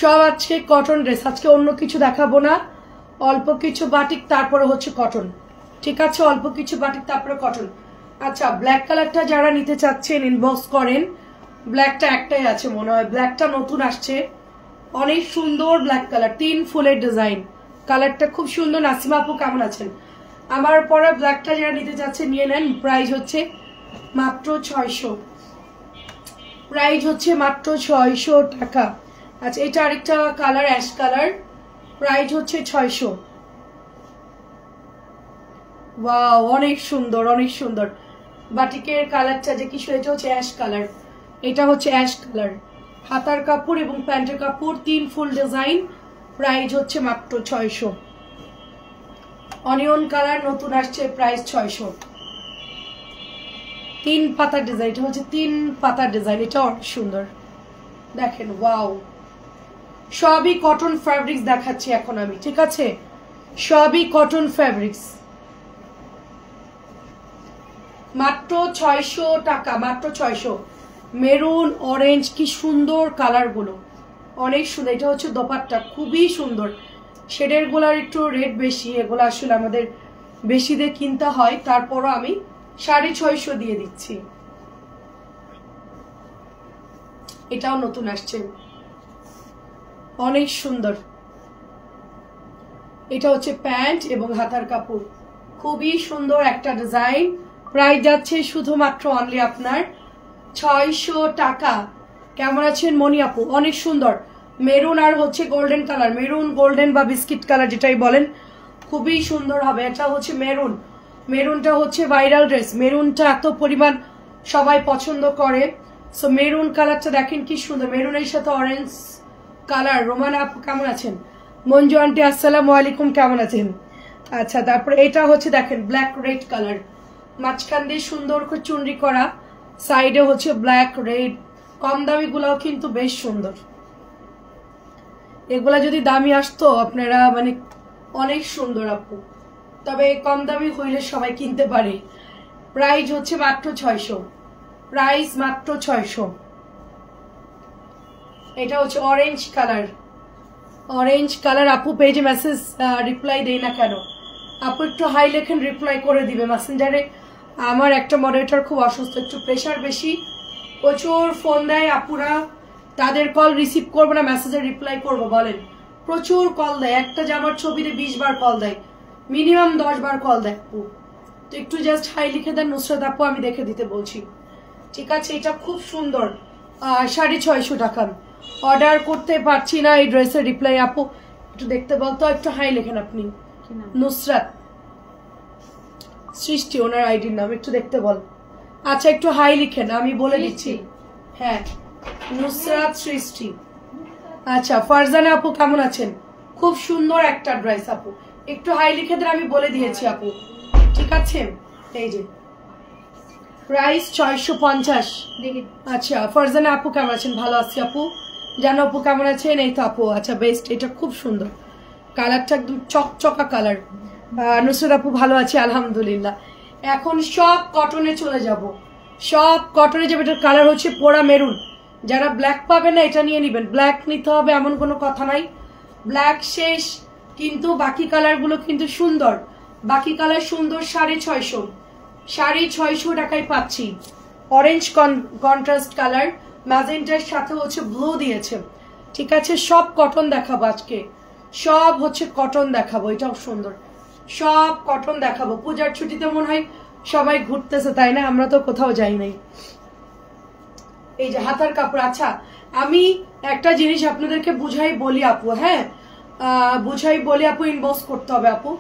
সব আজকে cotton dress, আজকে অন্য কিছু দেখাবো না। অল্প কিছু বাটিক তারপরে হচ্ছে কটন, ঠিক আছে? অল্প কিছু বাটিক তারপরে কটন। আচ্ছা, ব্ল্যাক কালারটা যারা নিতে চাচ্ছেন ইনবক্স করেন। ব্ল্যাকটা একটাই আছে মনে হয়, ব্ল্যাকটা নতুন আসছে, অনেক সুন্দর ব্ল্যাক কালার, 3 ফুলের ডিজাইন, কালারটা খুব সুন্দর। নাসিমা আপু কেমন আছেন? আমার পরে ব্ল্যাকটা যারা নিতে চাচ্ছে নিয়ে নেন। প্রাইস হচ্ছে মাত্র 600, প্রাইস হচ্ছে মাত্র 600 টাকা। আচ্ছা, এটা আরেকটা কালার, অ্যাশ কালার, প্রাইস হচ্ছে 600। ওয়াও, অনেক সুন্দর, অনেক সুন্দর। বাটিকের কালারটা যে কি এটা হচ্ছে অ্যাশ কালার, এটা হচ্ছে অ্যাশ কালার। হাতার কাপড় এবং প্যান্টের কাপড় 3 ফুল ডিজাইন, প্রাইস হচ্ছে মাত্র 600। অনিয়ন কালার নতুন আসছে, প্রাইস 600। 3 পাতার ডিজাইন, এটা হচ্ছে 3 পাতার ডিজাইন, এটা অনেক সুন্দর। দেখেন, ওয়াও, সবই কটন ফ্যাব্রিক্স দেখাচ্ছি এখন আমি, ঠিক আছে? সবই কটন ফ্যাব্রিক্স, মাত্র 600 টাকা, মাত্র 600। মেরুন অরেঞ্জ, কি সুন্দর কালার গুলো, অনেক সুন্দর। এটা হচ্ছে দোপাট্টা, খুবই সুন্দর। শেডের গুলার একটু রেট বেশি, এগুলো আসলে আমাদের বেশি দিয়ে কিনতে হয়, তারপরও আমি 650 দিয়ে দিচ্ছি। এটাও নতুন আসছে, অনেক সুন্দর। এটা হচ্ছে প্যান্ট এবং হাতার কাপড়, খুবই সুন্দর একটা ডিজাইন। প্রাইস যাচ্ছে শুধুমাত্র অনলি আপনার 600 টাকা। কেমন আছেন মনি আপু? অনেক সুন্দর মেরুন আর হচ্ছে গোল্ডেন কালার, মেরুন গোল্ডেন বা বিস্কিট কালার যেটাই বলেন, খুবই সুন্দর হবে। এটা হচ্ছে মেরুন, মেরুনটা হচ্ছে ভাইরাল ড্রেস, মেরুনটা এত পরিমাণ সবাই পছন্দ করে। সো মেরুন কালারটা দেখেন কি সুন্দর, মেরুনের সাথে অরেঞ্জ কালার। রোমান আপু কেমন আছেন? মঞ্জু আন্টি আসসালামু আলাইকুম, কেমন আছেন? আচ্ছা, তারপরে এটা হচ্ছে দেখেন ব্ল্যাক রেড কালার, মাঝখান দিয়ে সুন্দর করে চুনরি করা, সাইডে হচ্ছে ব্ল্যাক রেড। কম দামি গুলাও কিন্তু বেশ সুন্দর, এগুলা যদি দামি আসতো আপনারা মানে অনেক সুন্দর আপু, তবে কম দামি হইলে সবাই কিনতে পারে। প্রাইস হচ্ছে মাত্র 600, প্রাইস মাত্র 600। এটা হচ্ছে অরেঞ্জ কালার, অরেঞ্জ কালার। আপু পেজে মেসেজ রিপ্লাই দেই না কেন? আপু একটু হাই লেখেন, রিপ্লাই করে দিবে মেসেঞ্জারে। আমার একটা মডারেটর খুব অসুস্থ, একটু প্রেশার বেশি, প্রচুর ফোন দেয় আপুরা, তাদের কল রিসিভ করবো না, মেসেজে রিপ্লাই করবো বলেন? প্রচুর কল দেয়, একটা জামার ছবিতে 20 বার কল দেয়, মিনিমাম 10 বার কল দেয় আপু। তো একটু জাস্ট হাই লিখে দেন নুসরাত আপু, আমি দেখে দিতে বলছি, ঠিক আছে? এটা খুব সুন্দর, 650 টাকা। অর্ডার করতে পারছি না এই ড্রেসের রিপ্লাই আপু, একটু দেখতে বলতো, একটু হাই লেখেন আপনি। নুসরাত সৃষ্টি ওনার আইডির নাম, একটু দেখতে বল। আচ্ছা, একটু হাই লিখেন, আমি বলে দিচ্ছি। হ্যাঁ, নুসরাত সৃষ্টি। আচ্ছা, ফারজানা আপু কেমন আছেন? খুব সুন্দর একটা ড্রেস আপু, একটু হাই লিখে দেন, আমি বলে দিয়েছি আপু, ঠিক আছে? এই যে প্রাইস 650। আচ্ছা, ফারজানা আপু কেমন আছেন? ভালো আছি আপু। জানো আপু কেমন আছেন? এই তো আপু, আচ্ছা বেস্ট, এটা খুব সুন্দর কালারটা, একদম চকচকা কালার। নুসরাত আপু ভালো আছে আলহামদুলিল্লাহ। এখন সব কটনে চলে যাব, সব কটনে যাবে। এটার কালার হচ্ছে পোড়া মেরুন, যারা ব্ল্যাক পাবে না এটা নিয়ে নেবেন, ব্ল্যাক নিতে হবে এমন কোনো কথা নাই, ব্ল্যাক শেষ, কিন্তু বাকি কালারগুলো কিন্তু সুন্দর, বাকি কালার সুন্দর। 650, 650 টাকায় পাচ্ছি। অরেঞ্জ কন্ট্রাস্ট কালার, ম্যাজেন্টার সাথে হচ্ছে ব্লু দিয়েছে, ঠিক আছে? সব কটন দেখাবো আজকে, সব হচ্ছে কটন দেখাবো, এটাও সুন্দর, সব কটন দেখাবো। পূজার ছুটিতে মনে হয় সবাই ঘুরতেছে, তাই না? আমরা তো কোথাও যাই নাই। এই যে হাতার কাপড়। আচ্ছা, আমি একটা জিনিস আপনাদেরকে বুঝাই বলি আপু, হ্যাঁ বুঝাই বলি আপু, ইনবক্স করতে হবে আপু।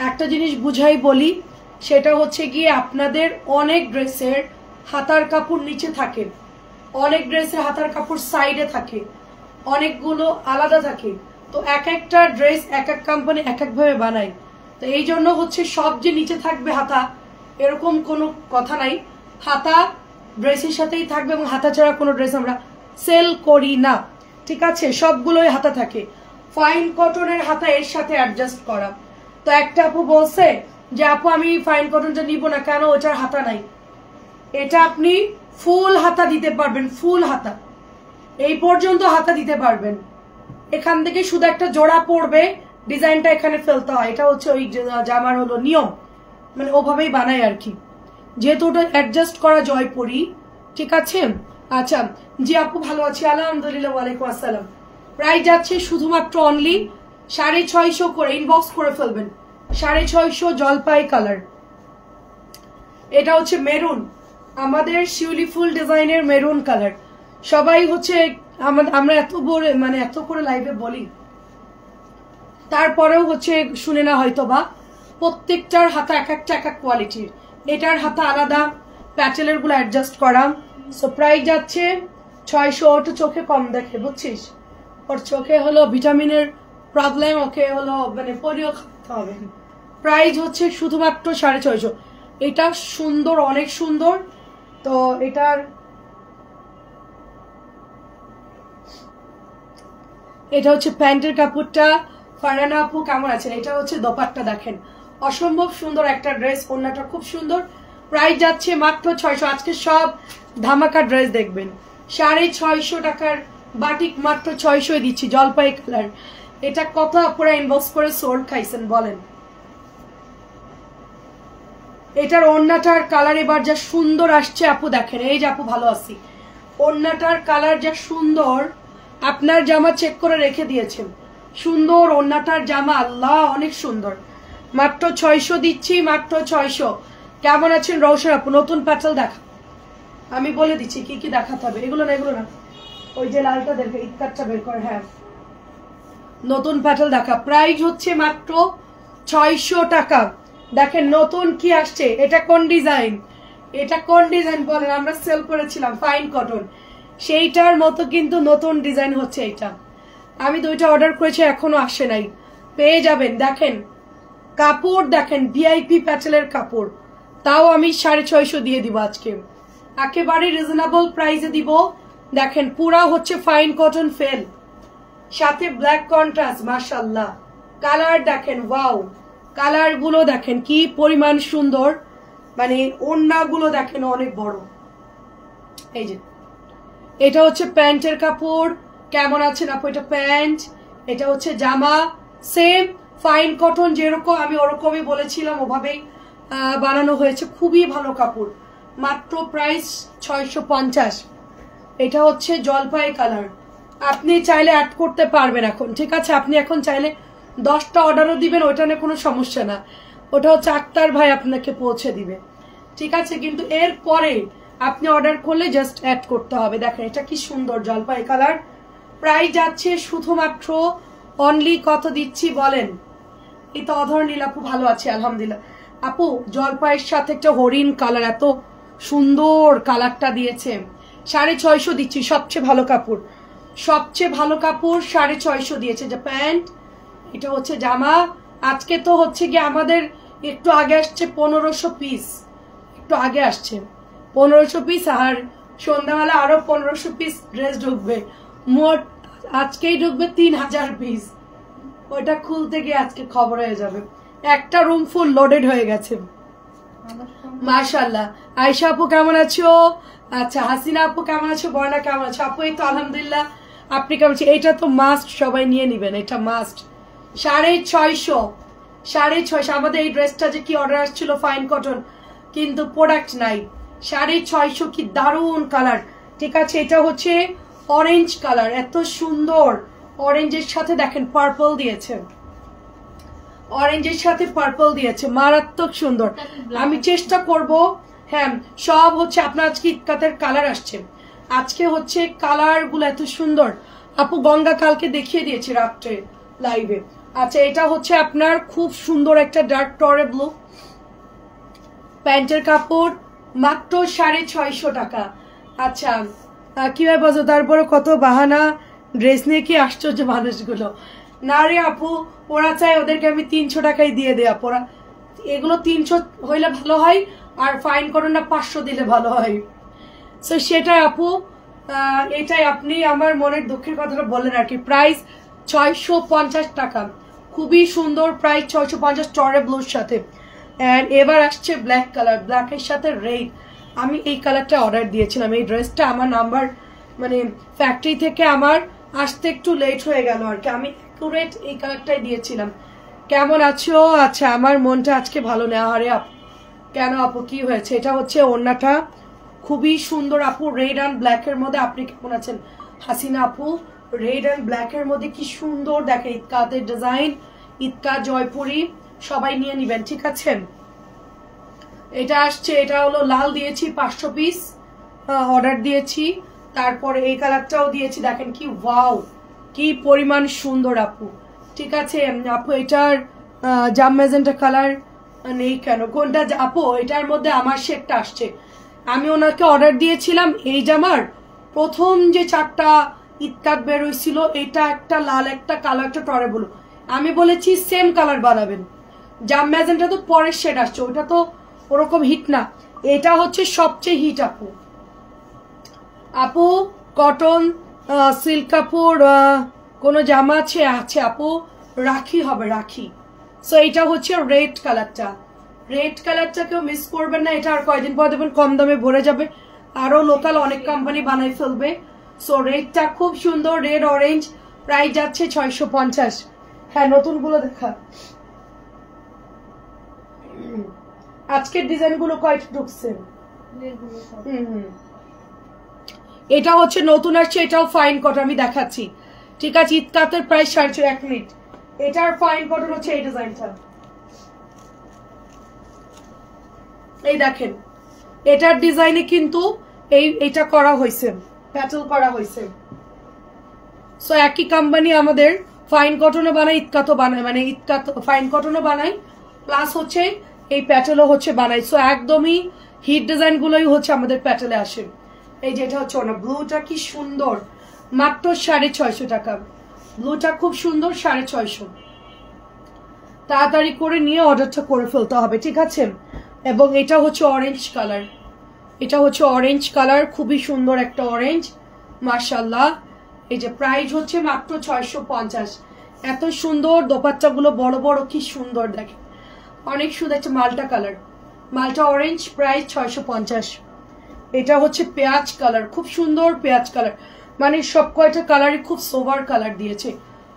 একটা জিনিস বুঝাই বলি, সেটা হচ্ছে গিয়ে আপনাদের অনেক ড্রেসের হাতার কাপড় নিচে থাকে, অনেক ড্রেসের হাতার কাপড় সাইডে থাকে, অনেকগুলো আলাদা থাকে। তো এক একটা ড্রেস এক এক কোম্পানি এক একভাবে বানায়, তো এই জন্য হচ্ছে সব যে নিচে থাকবে হাতা এরকম কোনো কথা নাই। হাতা ড্রেসের সাথেই থাকবে, এবং হাতা ছাড়া কোনো ড্রেস আমরা সেল করি না, ঠিক আছে? সবগুলোই হাতা থাকে। ফাইন কটনের হাতা এর সাথে অ্যাডজাস্ট করা। তো একটা আপু বলছে যে আপু আমি ফাইন কটনটা নিব না, কেন? ওটার হাতা নাই। এটা আপনি ফুল হাতা দিতে পারবেন, ফুল হাতা এই পর্যন্ত হাতা দিতে পারবেন, এখান থেকে শুধু একটা জোড়া পড়বে, ডিজাইনটা এখানে ফেলতে হয়, এটা হচ্ছে ওই জামার হলো নিয়ম, মানে ওভাবেই বানাই আর কি, যেহেতু ওটা অ্যাডজাস্ট করা জয়পুরি, ঠিক আছে। আচ্ছা জি আপু ভালো আছি আলহামদুলিল্লাহ, ওয়ালাইকুম আসসালাম। প্রাইস যাচ্ছে শুধুমাত্র অনলি 650 করে, ইনবক্স করে ফেলবেন, 650 জলপাই কালার। এটা হচ্ছে মেরুন, আমাদের শিউলি ফুল ডিজাইনের মেরুন কালার। সবাই হচ্ছে আমরা এত বড় মানে এত করে লাইভে বলি, তারপরেও হচ্ছে শুনে না হয়তো বা, প্রত্যেকটার হাতা এক এক কোয়ালিটির, এটার হাতা আলাদা, প্যাটেলের গুলো অ্যাডজাস্ট করা। সো প্রাইস যাচ্ছে 600। ওটা চোখে কম দেখে বুঝছিস, ওর চোখে হলো ভিটামিনের প্রবলেম, ওকে হলো মানে পরিও খাওয়াতে হবে। প্রাইস হচ্ছে শুধুমাত্র 650। এটা সুন্দর, অনেক সুন্দর। তো এটা হচ্ছে প্যান্টের কাপড়টা। ফারহানা আপু কেমন আছেন? এটা হচ্ছে দোপাট্টা, দেখেন অসম্ভব সুন্দর একটা ড্রেস, ওড়নাটা খুব সুন্দর। প্রাইস যাচ্ছে মাত্র 600। আজকে সব ধামাকা ড্রেস দেখবেন, 650 টাকার বাটিক মাত্র 600 দিচ্ছি, জলপাই কালার। এটা কত আপুরা ইনবক্স করে সোল্ড খাইছেন বলেন। এটার ওড়নাটার কালার এবার যা সুন্দর আসছে আপু, দেখেন এই যে আপু ভালো আছি, ওড়নাটার কালার যা সুন্দর, আপনার জামা চেক করে রেখে দিয়েছেন, সুন্দর ওড়নাটার জামা, আল্লাহ অনেক সুন্দর। মাত্র 600 দিচ্ছি, মাত্র 600। কেমন আছেন রৌশন আপু? নতুন প্যাটেল দেখা, আমি বলে দিচ্ছি কি কি দেখাতে হবে। এগুলো না, ওই যে লালটা দেখবে, ইত্তারটা বের করে, হ্যাঁ নতুন প্যাটেল দেখা। প্রাইস হচ্ছে মাত্র 600 টাকা। দেখেন নতুন কি আসছে, এটা কোন ডিজাইন, এটা কোন ডিজাইন বলেন? আমরা সেল করেছিলাম ফাইন কটন, সেইটার মতো কিন্তু নতুন ডিজাইন হচ্ছে এটা। আমি 2টা অর্ডার করেছি, এখনো আসে নাই, পেয়ে যাবেন। দেখেন কাপড়, দেখেন ভিআইপি প্যাটেলের কাপড়, তাও আমি 650 দিয়ে দিব আজকে, একেবারে রিজনেবল প্রাইসে দিব। দেখেন পুরা হচ্ছে ফাইন কটন ফেল, সাথে ব্ল্যাক কন্ট্রাস্ট, মাশাআল্লাহ। কালার দেখেন, ওয়াও, কালার গুলো দেখেন কি পরিমাণ সুন্দর, মানে ওড়না গুলো দেখেন অনেক বড়। এই যে এটা হচ্ছে প্যান্টের কাপড়, কেমন আছেন আপু? এটা প্যান্ট, এটা হচ্ছে জামা, সেম ফাইন কটন যেরকম আমি ওরকমই বলেছিলাম, ওভাবেই বানানো হয়েছে, খুবই ভালো কাপড়। মাত্র প্রাইস 650। এটা হচ্ছে জলপাই কালার। আপনি চাইলে অ্যাড করতে পারবেন এখন, ঠিক আছে? আপনি এখন চাইলে 10টা অর্ডারও দিবেন, ওইটা নিয়ে কোনো সমস্যা না, ওটা হচ্ছে আক্তার ভাই আপনাকে পৌঁছে দিবে, ঠিক আছে? কিন্তু এর পরে আপনি অর্ডার করলে জাস্ট অ্যাড করতে হবে। দেখেন এটা কি সুন্দর জলপাই কালার। প্রাইস যাচ্ছে শুধুমাত্র অনলি কত দিচ্ছি বলেন? এই তো অধর নীল আপু ভালো আছে আলহামদুলিল্লাহ। আপু জলপাইয়ের সাথে একটা হরিণ কালার, এত সুন্দর কালারটা দিয়েছে, 650 দিচ্ছি। সবচেয়ে ভালো কাপড়, সবচেয়ে ভালো কাপড় 650 দিয়েছে। যে প্যান্ট, এটা হচ্ছে জামা। আজকে তো হচ্ছে গিয়ে আমাদের একটু আগে আসছে 1500 পিস, একটু আগে আসছে 1500 পিস, আর সন্ধ্যাবেলা আরো 1500 পিস ড্রেস ঢুকবে, মোট আজকেই ঢুকবে 3000 পিস। ওইটা খুলতে গিয়ে আজকে খবর হয়ে যাবে, একটা রুম ফুল লোডেড হয়ে গেছে। মাশাআল্লাহ। আয়েশা আপু কেমন আছো? আচ্ছা হাসিনা আপু কেমন আছো? বর্ণা কেমন আছো? আপু এই তো আলহামদুলিল্লাহ, আপনি কেমন আছেন? এটা তো মাস্ট, সবাই নিয়ে নিবেন, এটা মাস্ট। 650 আমাদের এই ড্রেসটা যে কি অর্ডার আসছিল ফাইন কটন, কিন্তু প্রোডাক্ট নাই। 650 কি দারুন কালার, ঠিক আছে? এটা হচ্ছে অরেঞ্জ কালার, এত সুন্দর অরেঞ্জের সাথে দেখেন পার্পল দিয়েছে, অরেঞ্জের সাথে পার্পল দিয়েছে, মারাত্মক সুন্দর। আমি চেষ্টা করব, হ্যাঁ সব হচ্ছে আপনার আজকে ইটকাতের কালার আসছে, আজকে হচ্ছে কালার গুলো এত সুন্দর। আপু গঙ্গা কালকে দেখিয়ে দিয়েছি রাত্রে লাইভে। আচ্ছা এটা হচ্ছে আপনার খুব সুন্দর একটা ডার্ক টরে ব্লু, প্যান্টের কাপড় মাত্র 650 টাকা। আচ্ছা কিভাবে বাজো? তারপরে কত বাহানা, ড্রেস নিয়ে কি আশ্চর্য মানুষগুলো। না রে আপু, ওরা চাই ওদেরকে আমি 300 টাকাই দিয়ে দেয় আপু, ওরা এগুলো 300 হইলে ভালো হয়, আর ফাইন করোনা 500 দিলে ভালো হয়। সো সেটাই আপু, এটাই আপনি আমার মনের দুঃখের কথাটা বললেন আর কি। প্রাইস 650 টাকা, খুবই সুন্দর প্রাইস, 650 টরে ব্লুর সাথে। অ্যান্ড এবার আসছে ব্ল্যাক কালার, ব্ল্যাকের সাথে রেড। আমি এই কালারটা অর্ডার দিয়েছিলাম, এই ড্রেসটা আমার নাম্বার মানে ফ্যাক্টরি থেকে আমার আসতে একটু লেট হয়ে গেল আর কি, আমি অ্যাকুরেট এই কালারটাই দিয়েছিলাম। কেমন আছো? আচ্ছা, আমার মনটা আজকে ভালো নেই। আরে আপু কেন আপু, কি হয়েছে? এটা হচ্ছে ওড়নাটা, খুবই সুন্দর আপু, রেড অ্যান্ড ব্ল্যাকের মধ্যে। আপনি কেমন আছেন হাসিনা আপু? রেড অ্যান্ড ব্ল্যাকের মধ্যে কি সুন্দর দেখেন, ইতকাতের ডিজাইন, ইতকা জয়পুরি, সবাই নিয়ে নিবেন, ঠিক আছে? এটা আসছে, এটা হলো লাল দিয়েছি 500 পিস অর্ডার দিয়েছি। তারপরে এই কালারটাও দিয়েছি, দেখেন কি ওয়াও, কি পরিমাণ সুন্দর আপু, ঠিক আছে আপু। এটার জাম ম্যাজেন্টা কালার নেই কেন? কোনটা আপু? এটার মধ্যে আমার শেডটা আসছে, আমি ওনাকে অর্ডার দিয়েছিলাম এই জামার প্রথম যে 4টা ইতকাত বের হয়েছিল, এটা একটা লাল, একটা কালো, একটা টরে ব্লু, আমি বলেছি সেম কালার বানাবেন। জাম ম্যাজেন্টা তো পরের শেড আসছে, ওটা তো ওরকম হিট না, এটা হচ্ছে সবচেয়ে হিট আপু। আপু কটন সিল্ক কাপড় কোনো জামা আছে? আছে আপু, রাখি হবে, রাখি। সো এটা হচ্ছে রেড কালারটা, রেড কালারটা কেউ মিস করবেন না। এটা আর কয়দিন পর দেবেন কম দামে ভরে যাবে, আরো লোকাল অনেক কোম্পানি বানাই ফেলবে। সো রেডটা খুব সুন্দর, রেড অরেঞ্জ, প্রাইস যাচ্ছে 650। হ্যাঁ, নতুনগুলো দেখা, আজকের ডিজাইনগুলো কয়টা ঢুকছে? এটা হচ্ছে নতুন আসছে, এটাও ফাইন কটন, আমি দেখাচ্ছি, ঠিক আছে? ইতকাতের প্রাইস 450। 1 মিনিট, এটার ফাইন কটন হচ্ছে এই ডিজাইনটা, এই দেখেন, এটার ডিজাইনে কিন্তু এইটা করা হয়েছে, প্যাটেল করা হয়েছে। সো একই কোম্পানি আমাদের ফাইন কটনও বানায়, ইতকাতও বানায়, মানে ইতকাত ফাইন কটনও বানায়, প্লাস হচ্ছে এই প্যাটেলও হচ্ছে বানায়। সো একদমই হিট ডিজাইন গুলোই হচ্ছে আমাদের প্যাটেলে আসে। এই যেটা হচ্ছে না, ব্লুটা কি সুন্দর, মাত্র 650 টাকা। ব্লুটা খুব সুন্দর, 650। তাড়াতাড়ি করে নিয়ে অর্ডারটা করে ফেলতে হবে, ঠিক আছে? এবং এটা হচ্ছে অরেঞ্জ কালার, এটা হচ্ছে অরেঞ্জ কালার, খুবই সুন্দর একটা অরেঞ্জ, মাশাআল্লাহ। এই যে প্রাইস হচ্ছে মাত্র 650। এত সুন্দর দোপাট্টাগুলো, বড় বড়, কি সুন্দর দেখে, অনেক সুন্দর। একটা মাল্টা কালার, মাল্টা অরেঞ্জ, প্রাইস 650। এটা হচ্ছে পেঁয়াজ কালার, খুব সুন্দর পেঁয়াজ কালার, মানে সব কয়টা কালারই খুব সোভার কালার দিয়েছে,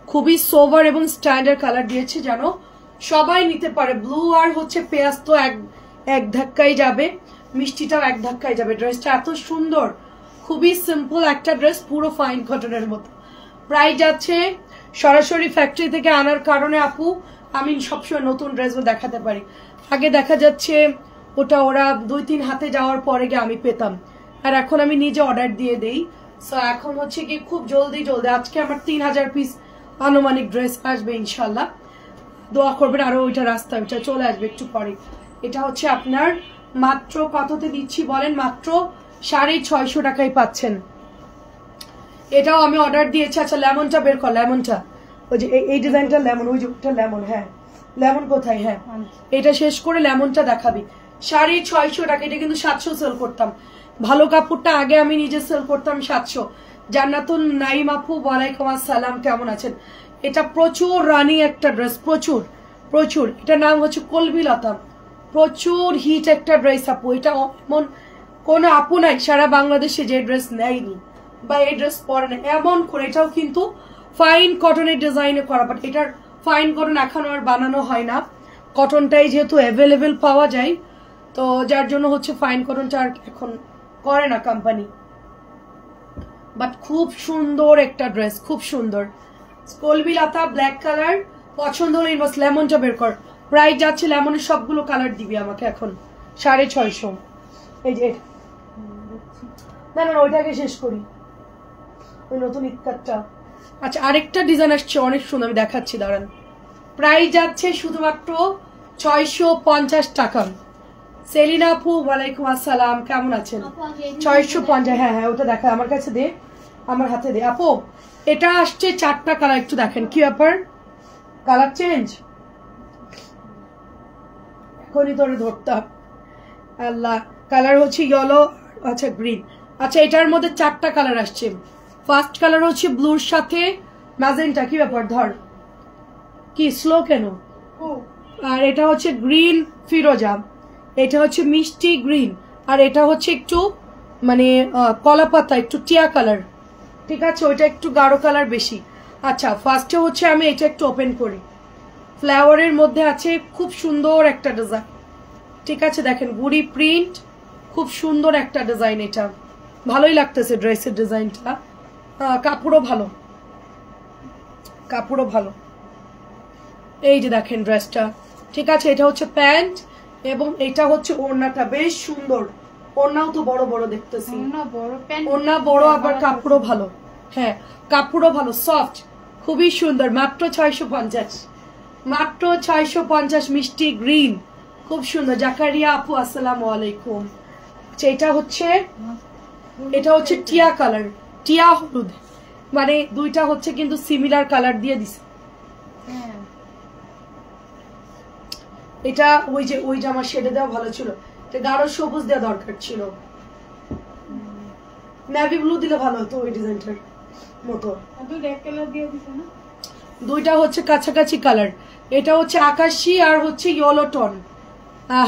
খুবই সোভার এবং স্ট্যান্ডার্ড কালার দিয়েছে, জানো সবাই নিতে পারে। ব্লু আর হচ্ছে পেঁয়াজ তো এক ধাক্কায় যাবে, মিষ্টিটাও এক ধাক্কায় যাবে। ড্রেসটা এত সুন্দর, খুবই সিম্পল একটা ড্রেস, পুরো ফাইন কটনের মতো। প্রাইস যাচ্ছে, সরাসরি ফ্যাক্টরি থেকে আনার কারণে আপু আমি সবসময় নতুন ড্রেসও দেখাতে পারি। আগে দেখা যাচ্ছে ওটা ওরা 2-3 হাতে যাওয়ার পরে গিয়ে আমি পেতাম, আর এখন আমি নিজে অর্ডার দিয়ে দেই। সো এখন হচ্ছে কি খুব জলদি আজকে আমার 3000 পিস আনুমানিক ড্রেস আসবে ইনশাল্লাহ, দোয়া করবেন। আরো ওইটা রাস্তা ওইটা চলে আসবে একটু পরে। এটা হচ্ছে আপনার মাত্র কততে দিচ্ছি বলেন? মাত্র 650 টাকায় পাচ্ছেন। এটাও আমি অর্ডার দিয়েছি। আচ্ছা, লেমনটা বের কর, লেমনটা, ওই যে এই ডিজাইনটা লেমন, ওই যে ওটা লেমন। হ্যাঁ, লেমন কোথায়? হ্যাঁ, এটা শেষ করে লেমনটা দেখাবি। 650 টাকা, এটা কিন্তু 700 সেল করতাম। ভালো কাপড়টা আগে আমি নিজে সেল করতাম 700। জান্নাতুল নাইম আপু, ওয়ালাইকুম আসসালাম, কেমন আছেন? এটা প্রচুর রানি একটা ড্রেস, প্রচুর প্রচুর। এটার নাম হচ্ছে কলবি লতা, প্রচুর হিট একটা ড্রেস আপু। এটা এমন কোন আপু নাই সারা বাংলাদেশে যে ড্রেস নেয়নি বা এই ড্রেস পরে না এমন করে। এটাও কিন্তু ফাইন কটনের ডিজাইনে করা, বাট এটার ফাইন কটন এখন আর বানানো হয় না, কটনটাই যেহেতু অ্যাভেলেবেল পাওয়া যায়, তো যার জন্য হচ্ছে ফাইন কটনটা আর এখন করে না কোম্পানি। বাট খুব সুন্দর একটা ড্রেস, খুব সুন্দর। কলবি লতা ব্ল্যাক কালার, পছন্দ হলে বাস লেমনটা বের কর। প্রাইস যাচ্ছে, লেমনের সবগুলো কালার দিবি আমাকে এখন 650। এই যে না না, ওইটাকে শেষ করি, ওই নতুন ইতকাতটা। আচ্ছা, আরেকটা ডিজাইন আসছে অনেক সুন্দর, আমি দেখাচ্ছি, দাঁড়ান। প্রাইস যাচ্ছে শুধুমাত্র 650 টাকা। সেলিনা আপু, ওয়ালাইকুম আসসালাম, কেমন আছেন? 650। হ্যাঁ হ্যাঁ, ওটা দেখা আমার কাছে দে, আমার হাতে দে আপু। এটা আসছে 4টা কালার, একটু দেখেন কি ব্যাপার, কালার চেঞ্জ এখনই তোরে ধরতাম। আল্লাহ, কালার হচ্ছে ইয়েলো, আচ্ছা গ্রিন। আচ্ছা, এটার মধ্যে 4টা কালার আসছে। ফার্স্ট কালার হচ্ছে ব্লুর সাথে ম্যাজেন্টা, কি ব্যাপার, ধর কি স্লো কেন? আর এটা হচ্ছে গ্রিন ফিরোজা, এটা হচ্ছে মিষ্টি গ্রিন, আর এটা হচ্ছে একটু মানে কলা পাতা, একটু টিয়া কালার, ঠিক আছে, ওইটা একটু গাঢ় কালার বেশি। আচ্ছা ফার্স্টে হচ্ছে আমি এটা একটু ওপেন করি। ফ্লাওয়ারের মধ্যে আছে খুব সুন্দর একটা ডিজাইন, ঠিক আছে দেখেন গুড়ি প্রিন্ট, খুব সুন্দর একটা ডিজাইন। এটা ভালোই লাগতেছে ড্রেসের ডিজাইনটা, কাপড়ও ভালো, কাপড়ও ভালো। এই যে দেখেন ড্রেসটা, ঠিক আছে এটা হচ্ছে প্যান্ট এবং এটা হচ্ছে ওড়নাটা বেশ সুন্দর। ওড়নাও তো বড় বড় দেখতেছি, ওড়না বড় আবার কাপড়ও ভালো। হ্যাঁ কাপড়ও ভালো, সফট, খুবই সুন্দর। মাত্র 650, মাত্র 650। মিষ্টি গ্রিন, খুব সুন্দর। জাকারিয়া আপু আসসালামু আলাইকুম। এটা হচ্ছে টিয়া কালার, টিয়া হলুদ, মানে দুইটা হচ্ছে কিন্তু সিমিলার কালার দিয়ে দিছে। এটা ওইটা আমার শেডে দেওয়া ভালো ছিল, এটা গাঢ় সবুজ দেওয়া দরকার ছিল, নেভি ব্লু দিলে ভালো হতো ওই ডিজাইনটার মতো। দুইটা হচ্ছে কাছাকাছি কালার, এটা হচ্ছে আকাশি আর হচ্ছে ইয়েলো টোন,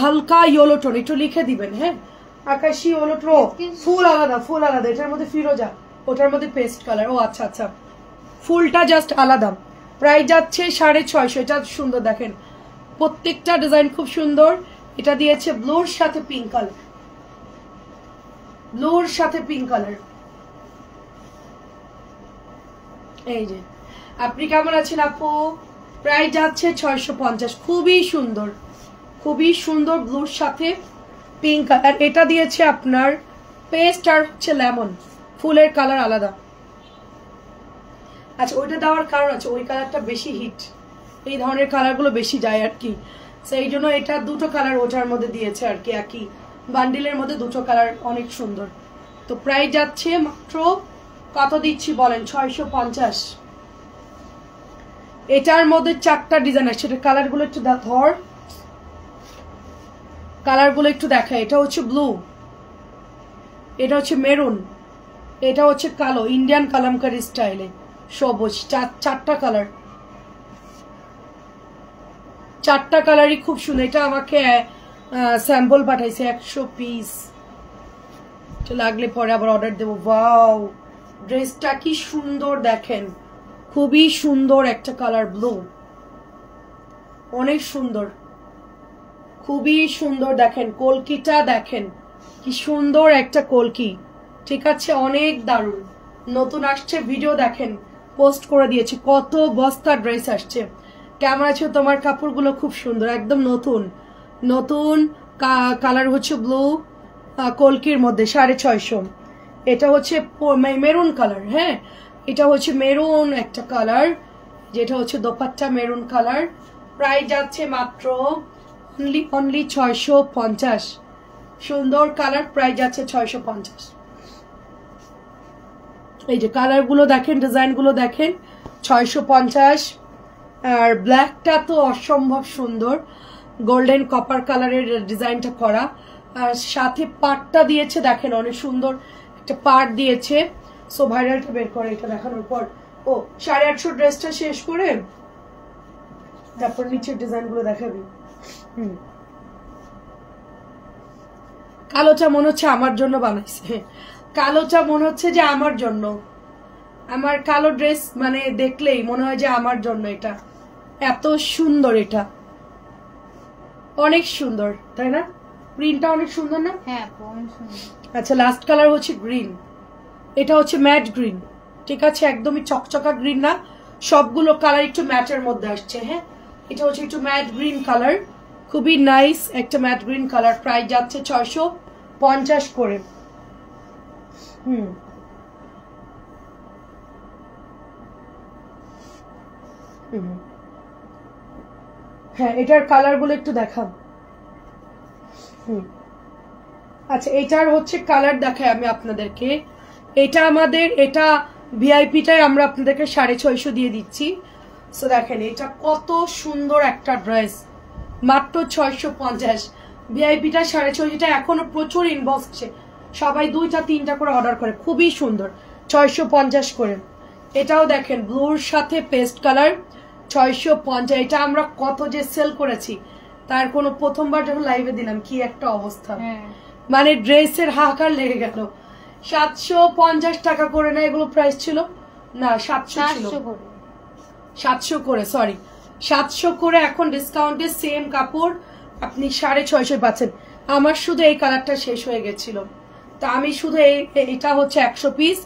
হালকা ইয়েলো টোন, একটু লিখে দিবেন। হ্যাঁ আকাশি ইয়েলো টোন, ফুল আলাদা, ফুল আলাদা। এটার মধ্যে ফিরোজা, ওটার মধ্যে পেস্ট কালার। ও আচ্ছা আচ্ছা, ফুলটা জাস্ট আলাদা। প্রাইস যাচ্ছে 650। এটা সুন্দর দেখেন, প্রত্যেকটা ডিজাইন খুব সুন্দর। এটা দিয়েছে ব্লুর সাথে পিঙ্ক কালার, ব্লুর সাথে পিঙ্ক কালার। এই যে আপনি কেমন আছেন আপু? প্রাইস যাচ্ছে 650, খুবই সুন্দর, খুবই সুন্দর ব্লুর সাথে পিঙ্ক কালার। এটা দিয়েছে আপনার পেস্ট আর হচ্ছে লেমন, ফুলের কালার আলাদা। আচ্ছা ওইটা দেওয়ার কারণ আছে, ওই কালারটা বেশি হিট, এই ধরনের কালারগুলো বেশি যায় আর কি, সেই জন্য এটা দুটো কালার ওটার মধ্যে দিয়েছে আর কি, একই বান্ডিলের মধ্যে দুটো কালার, অনেক সুন্দর। তো প্রাইস যাচ্ছে মাত্র কত দিচ্ছি বলেন? 650। এটার মধ্যে 4টা ডিজাইন আছে, সেটা কালারগুলো একটু ধর, কালারগুলো একটু দেখা। এটা হচ্ছে ব্লু, এটা হচ্ছে মেরুন, এটা হচ্ছে কালো, ইন্ডিয়ান কালামকারী স্টাইলে সবুজ। 4টা কালার, 4টা কালারই খুব সুন্দর। এটা আমাকে স্যাম্পল পাঠাইছে 100 পিস, লাগলে পরে আবার অর্ডার দেবো। ওয়াও ড্রেসটা কি সুন্দর দেখেন, খুবই সুন্দর একটা কালার, ব্লু, অনেক সুন্দর, খুবই সুন্দর। দেখেন কলকিটা দেখেন কি সুন্দর একটা কলকি, ঠিক আছে অনেক দারুণ। নতুন আসছে, ভিডিও দেখেন পোস্ট করে দিয়েছি, কত বস্তা ড্রেস আসছে। কেমন আছে তোমার? কাপড়গুলো খুব সুন্দর, একদম নতুন নতুন কালার হচ্ছে ব্লু, কলকির মধ্যে 650। এটা হচ্ছে মেরুন কালার, হ্যাঁ এটা হচ্ছে মেরুন একটা কালার, যেটা হচ্ছে দোপাট্টা মেরুন কালার। প্রাইস যাচ্ছে মাত্র অনলি 650। সুন্দর কালার, প্রাইস যাচ্ছে 650। এই যে কালারগুলো দেখেন, ডিজাইনগুলো দেখেন, 650। আর ব্ল্যাকটা তো অসম্ভব সুন্দর, গোল্ডেন কপার কালারের ডিজাইনটা করা, আর সাথে পাটটা দিয়েছে দেখেন, অনেক সুন্দর একটা পাট দিয়েছে। সো ভাইরালটা বের করে এটা দেখানোর পর, ও 850 ড্রেসটা শেষ করে তারপর নিচের ডিজাইনগুলো দেখাবি। কালোটা মনে হচ্ছে আমার জন্য বানাইছে, কালোটা মনে হচ্ছে যে আমার জন্য, আমার কালো ড্রেস মানে দেখলেই মনে হয় যে আমার জন্য। এটা এত সুন্দর, এটা অনেক সুন্দর তাই না? প্রিন্টটা অনেক সুন্দর না? হ্যাঁ অনেক সুন্দর। আচ্ছা লাস্ট কালার হচ্ছে গ্রিন, এটা হচ্ছে ম্যাট গ্রিন, ঠিক আছে একদমই চকচকা গ্রিন না, সবগুলো কালার একটু ম্যাটের মধ্যে আসছে। হ্যাঁ এটা হচ্ছে একটু ম্যাট গ্রিন কালার, খুবই নাইস একটা ম্যাট গ্রিন কালার। প্রাইস যাচ্ছে 650 করে। হ্যাঁ এটার কালারগুলো একটু দেখাও। আচ্ছা এটার হচ্ছে কালার দেখাই আমি আপনাদেরকে। এটা আমাদের, এটা ভিআইপিটাই আমরা আপনাদেরকে 650 দিয়ে দিচ্ছি। সো দেখেন এটা কত সুন্দর একটা ড্রেস, মাত্র 650। ভিআইপিটা 650, এখনো প্রচুর ইনবক্স আছে, সবাই 2টা 3টা করে অর্ডার করে, খুবই সুন্দর। 650 করে। এটাও দেখেন ব্লুর সাথে পেস্ট কালার, 650। এটা আমরা কত যে সেল করেছি, তার কোনো প্রথমবার যখন লাইভে দিলাম কি একটা অবস্থা, মানে ড্রেসের হাহাকার লেগে গেল। 750 টাকা করে না এগুলো প্রাইস ছিল না 700 ছিল 700 করে সরি 700 করে এখন ডিসকাউন্টে সেম কাপড় আপনি 650 পাচ্ছেন আমার শুধু এই কালারটা শেষ হয়ে গেছিল তা আমি শুধু এটা হচ্ছে 100 পিস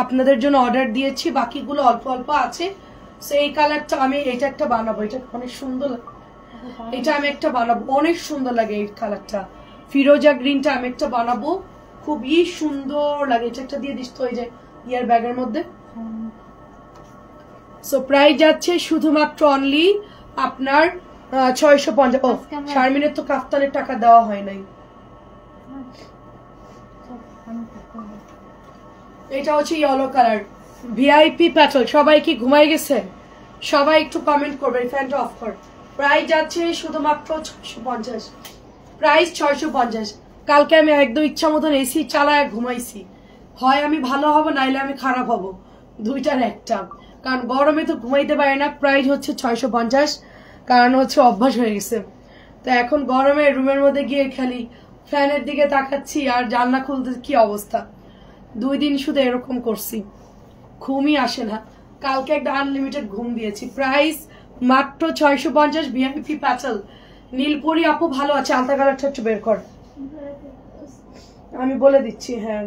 আপনাদের জন্য অর্ডার দিয়েছি বাকিগুলো অল্প অল্প আছে সো এই কালারটা আমি এটা একটা বানাবো এটা অনেক সুন্দর এটা আমি একটা বানাবো অনেক সুন্দর লাগে এই কালারটা ফিরোজা গ্রিনটা আমি একটা বানাবো খুবই সুন্দর লাগে এটা একটা দিয়ে দিস তো এই যে ইয়ার ব্যাগের মধ্যে সো প্রাইস যাচ্ছে শুধুমাত্র অনলি আপনার 650 ও শারমিনের তো কাফতানের টাকা দেওয়া হয় নাই এটা হচ্ছে ইয়েলো কালার ভিআইপি প্যাটেল সবাই কি ঘুমাই গেছে সবাই একটু কমেন্ট করবে ফ্যানটা অফ কর প্রাইস যাচ্ছে শুধুমাত্র 650 প্রাইস 650 কালকে আমি একদম ইচ্ছা মতন এসি চালায় ঘুমাইছি হয় আমি ভালো হব নাইলে আমি খারাপ হব দুইটার একটা কারণ গরমে তো ঘুমাইতে পারে না প্রাইস হচ্ছে 650 কারণ হচ্ছে অভ্যাস হয়ে গেছে তো এখন গরমে রুমের মধ্যে গিয়ে খালি ফ্যানের দিকে তাকাচ্ছি আর জানলা খুলতে কি অবস্থা 2 দিন শুধু এরকম করছি ঘুমই আসে না কালকে একটা আনলিমিটেড ঘুম দিয়েছি প্রাইস মাত্র 650 ভিআইপি প্যাটেল নীলপরি আপু ভালো আছে আলতা কালারটা একটু বের কর আমি বলে দিচ্ছি হ্যাঁ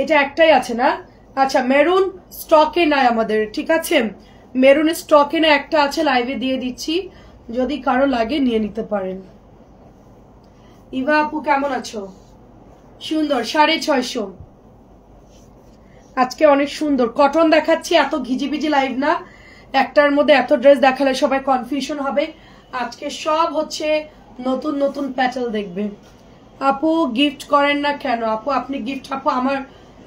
এটা একটাই আছে না আচ্ছা মেরুন স্টকে নাই আমাদের ঠিক আছে মেরুন স্টকে না একটা আছে লাইভে দিয়ে দিচ্ছি যদি কারো লাগে নিয়ে নিতে পারেন ইভা আপু কেমন আছো সুন্দর 650 আজকে অনেক সুন্দর কটন দেখাচ্ছি এত ঘিজিবিজি লাইভ না একটার মধ্যে এত ড্রেস দেখালে সবাই কনফিউশন হবে আজকে সব হচ্ছে নতুন নতুন প্যাটেল দেখবে আপু গিফট করেন না কেন আপু আপনি গিফট আপু আমার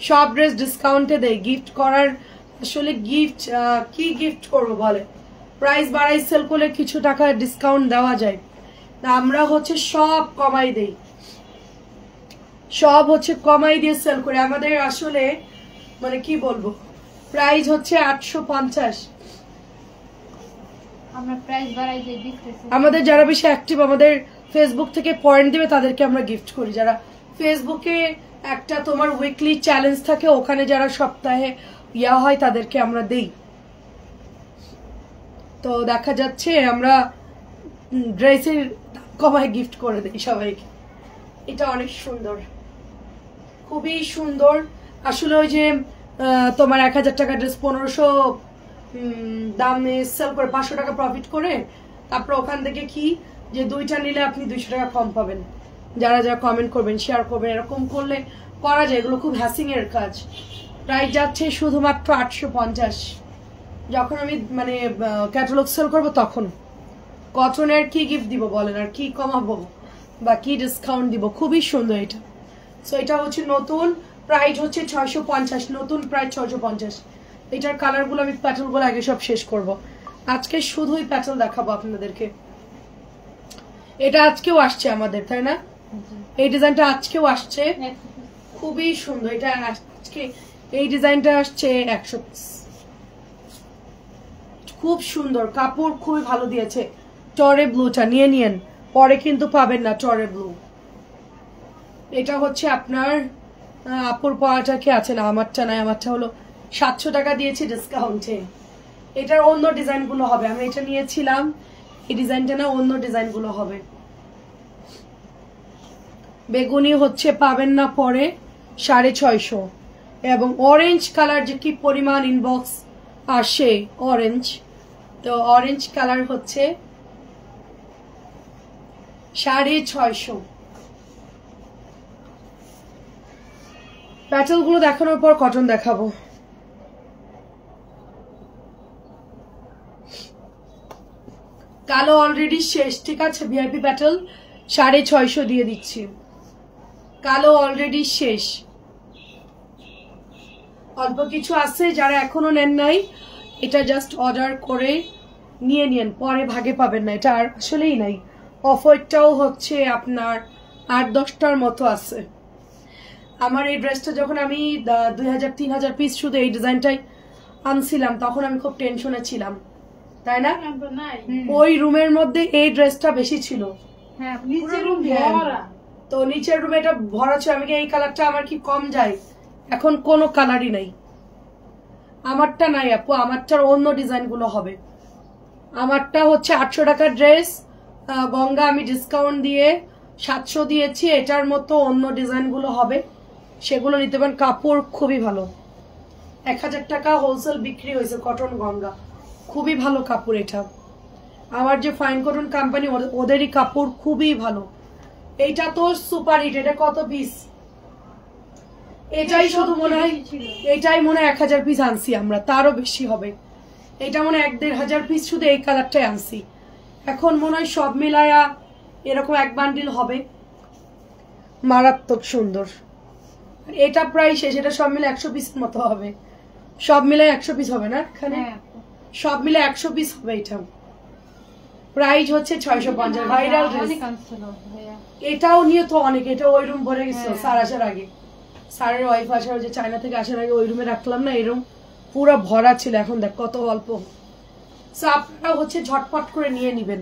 সব ড্রেস ডিসকাউন্টে দেয় গিফট করার আসলে গিফট কি গিফট করবো বলে প্রাইস বাড়াই সেল করলে কিছু টাকা ডিসকাউন্ট দেওয়া যায় আমরা হচ্ছে সব কমাই দেই সব হচ্ছে কমাই দিয়ে সেল করি আমাদের আসলে মানে কি বলবো প্রাইস হচ্ছে 850 আমরা প্রাইস বাড়াই দেই দিতেছি আমাদের যারা বেশি অ্যাক্টিভ আমাদের ফেসবুক থেকে পয়েন্ট দিবে তাদেরকে আমরা গিফট করি যারা ফেসবুকে একটা তোমার উইকলি চ্যালেঞ্জ থাকে ওখানে যারা সপ্তাহে ইয়া হয় তাদেরকে আমরা দেই তো দেখা যাচ্ছে আমরা ড্রেসের কমায় গিফট করে দেই সবাইকে এটা অনেক সুন্দর খুবই সুন্দর আসলে ওই যে তোমার 1000 টাকা ড্রেস 1500 দামে সেল করে 500 টাকা প্রফিট করে তারপর ওখান থেকে কি যে দুইটা নিলে আপনি 200 টাকা কম পাবেন যারা যারা কমেন্ট করবেন শেয়ার করবেন এরকম করলে করা যায় এগুলো খুব হ্যাসিং এর কাজ প্রাইস যাচ্ছে শুধুমাত্র 850 যখন আমি মানে ক্যাটালগ সেল করবো তখন কটনের কি গিফট দিব বলেন আর কি কমাবো বা কি ডিসকাউন্ট দিব খুবই সুন্দর এটা সো এটা হচ্ছে নতুন প্রাইস হচ্ছে 650 নতুন প্রাইস 650 এটার কালারগুলো আমি প্যাটেলগুলো আগে সব শেষ করব আজকে শুধুই প্যাটেল দেখাবো আপনাদেরকে এটা আজকেও আসছে আমাদের তাই না এই ডিজাইনটা আজকেও আসছে খুবই সুন্দর এটা আজকে এই ডিজাইনটা আসছে 100 পিস খুব সুন্দর কাপড় খুবই ভালো দিয়েছে টরে ব্লুটা নিয়ে নিয়েন পরে কিন্তু পাবেন না টরে ব্লু এটা হচ্ছে আপনার আপুর পড়াটা কি আছে না আমারটা নাই আমারটা হলো 700 টাকা দিয়েছি ডিসকাউন্টে এটার অন্য ডিজাইনগুলো হবে আমি এটা নিয়েছিলাম এই ডিজাইনটা না অন্য ডিজাইনগুলো হবে বেগুনি হচ্ছে পাবেন না পরে 650 এবং অরেঞ্জ কালার যে কি পরিমাণ ইনবক্স আসে অরেঞ্জ তো অরেঞ্জ কালার হচ্ছে 650 প্যাটেল গুলো দেখানোর পর কটন দেখাবো কালো অলরেডি শেষ ঠিক আছে ভিআইপি প্যাটেল 650 দিয়ে দিচ্ছি কালো অলরেডি শেষ অল্প কিছু আছে যারা এখনো নেন নাই এটা জাস্ট অর্ডার করে নিয়ে নিন পরে ভাগে পাবেন না এটা আর আসলেই নাই অফারটাও হচ্ছে আপনার 8-10টার মতো আছে আমার এই ড্রেসটা যখন আমি 2000-3000 পিস শুধু এই ডিজাইনটাই আনছিলাম তখন আমি খুব টেনশনে ছিলাম তাই না ওই রুমের মধ্যে এই ড্রেসটা বেশি ছিল হ্যাঁ নিচের রুম ভরা তো নিচের রুমে এটা ভরা ছিল আমি এই কালারটা আমার কি কম যায় এখন কোনো কালারই নাই। আমারটা নাই আপু, আমারটার অন্য ডিজাইন গুলো হবে। আমারটা হচ্ছে 800 টাকার ড্রেস, গঙ্গা আমি ডিসকাউন্ট দিয়ে 700 দিয়েছি। এটার মতো অন্য ডিজাইন গুলো হবে, সেগুলো নিতে পারেন। কাপড় খুবই ভালো, 1000 টাকা হোলসেল বিক্রি হয়েছে কটন গঙ্গা, খুবই ভালো কাপড় এটা। আমার যে ফাইন কটন কোম্পানি, ওদেরই কাপড় খুবই ভালো। এইটা তো সুপার হিট। এটা কত পিস? এটাই শুধু মনে হয়, এটাই মনে হয় 1000 পিস আনছি আমরা, তারও বেশি হবে। এটা মনে হয় 1-1500 পিস শুধু এই কালারটাই আনছি। এখন মনে হয় সব মিলায়া এরকম এক বান্ডিল হবে। মারাত্মক সুন্দর। এটা প্রায় শেষ, এটা সব মিলে 100 পিসের মতো হবে। সব মিলে 100 পিস হবে না এখানে? সব মিলে 100 পিস হবে। এটা প্রাইস হচ্ছে 650। Viral dress. এটাও নিয়ে তো অনেক, এটা ওই রুম ভরে গেছিল স্যার আসার আগে। স্যারের ওয়াইফ আসার, যে চায়না থেকে আসার আগে ওই রুমে রাখলাম না, এরকম পুরো ভরা ছিল। এখন দেখ কত অল্প। আপনারা হচ্ছে ঝটপট করে নিয়ে নিবেন।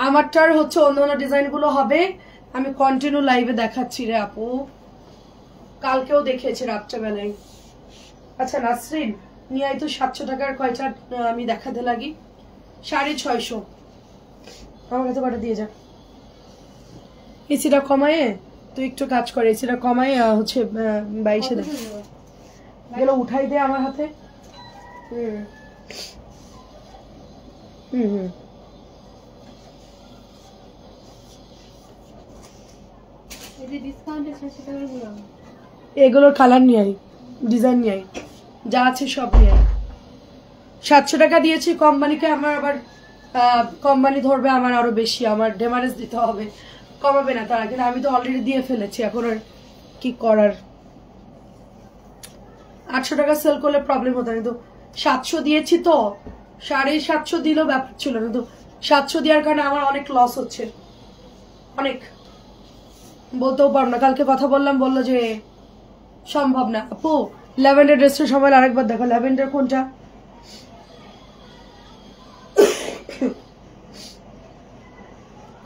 আমারটার হচ্ছে অন্য অন্য ডিজাইন গুলো হবে, আমি কন্টিনিউ লাইভে দেখাচ্ছি রে আপু, কালকেও দেখিয়েছি রাত্রেবেলায়। আচ্ছা নাসরিন নিয়ে আয় তো 700 টাকার কয়টা আমি দেখাতে লাগি। 650 আমার কাছে কটা দিয়ে যা। এসিটা কমায়ে তুই একটু কাজ করে, এসিটা কমায়ে হচ্ছে 22-এ দে, গেল উঠাই দে আমার হাতে। এগুলোর কালার নিয়ে আই, ডিজাইন নিয়ে আই, যা আছে সব নিয়ে আই। 700 টাকা দিয়েছি কোম্পানিকে। আমার আবার কোম্পানি ধরবে আমার আরো বেশি, আমার ডেমারেজ দিতে হবে, কমাবে না তারা। কিন্তু আমি তো অলরেডি দিয়ে ফেলেছি, এখন আর কি করার। 800 টাকা সেল করলে প্রবলেম হতো না, কিন্তু 700 দিয়েছি তো, 750 দিলেও ব্যাপার ছিল না। তো 700 দেওয়ার কারণে আমার অনেক লস হচ্ছে, অনেক। বলতেও পারবো না। কালকে কথা বললাম, বললো যে সম্ভব না। আপু ল্যাভেন্ডার ড্রেসটা সবাই আরেকবার দেখো। ল্যাভেন্ডার কোনটা?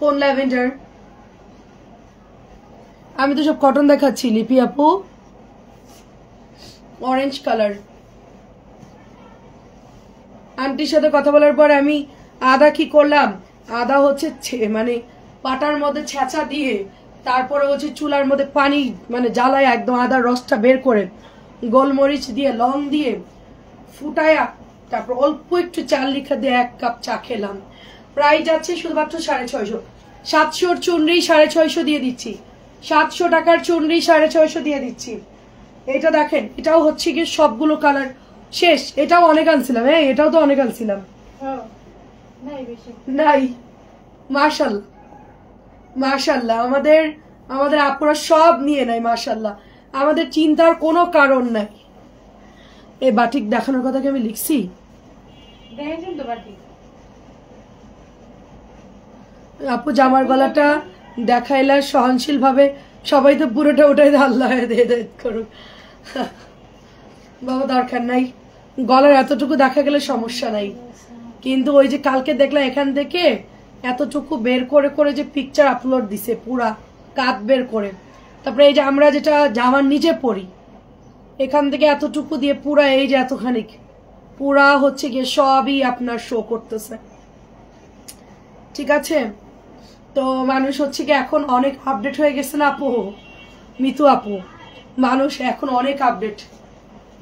কোন ল্যাভেন্ডার? আমি তো সব কটন দেখাচ্ছি লিপি আপু। Orange colour. আন্টির সাথে কথা বলার পর আমি আদা কি করলাম, আদা হচ্ছে মানে পাটার মধ্যে ছেঁচা দিয়ে, তারপরে হচ্ছে চুলার মধ্যে পানি মানে জ্বালায় একদম আদার রসটা বের করে, গোলমরিচ দিয়ে লং দিয়ে ফুটায়া, তারপর অল্প একটু চাল লিখা দিয়ে 1 কাপ চা খেলাম। প্রাইস আছে শুধুমাত্র 650। 700 চুনরি 650 দিয়ে দিচ্ছি। 700 টাকার চুনরি 650 দিয়ে দিচ্ছি। এটা দেখেন, এটাও হচ্ছে কি সবগুলো কালার শেষ। এটাও অনেক আনছিলাম, হ্যাঁ এটাও তো অনেক আনছিলাম। নাই মাশাআল্লাহ, মাশাআল্লাহ। আমাদের আপুরা সব নিয়ে নেয় মাশাআল্লাহ, আমাদের চিন্তার কোনো কারণ নাই। এই বাটিক দেখানোর কথা কি আমি লিখছি? আপু জামার গলাটা দেখাইলা সহনশীল ভাবে, সবাই তো পুরোটা উঠাই আল্লাহ করুক বাবা, দরকার নাই। গলার এতটুকু দেখা গেলে সমস্যা নাই, কিন্তু ওই যে কালকে দেখলাম এখান থেকে এতটুকু বের করে করে যে পিকচার আপলোড দিছে, পুরা কাত বের করে। তারপরে এই যে আমরা যেটা জামার নিচে পরি, এখান থেকে এতটুকু দিয়ে পুরা এই যে এতখানি পুরা হচ্ছে গিয়ে সবই আপনার শো করতেছে। ঠিক আছে, তো মানুষ হচ্ছে কি এখন অনেক আপডেট হয়ে গেছে না আপু, মিতু আপু, মানুষ এখন অনেক আপডেট।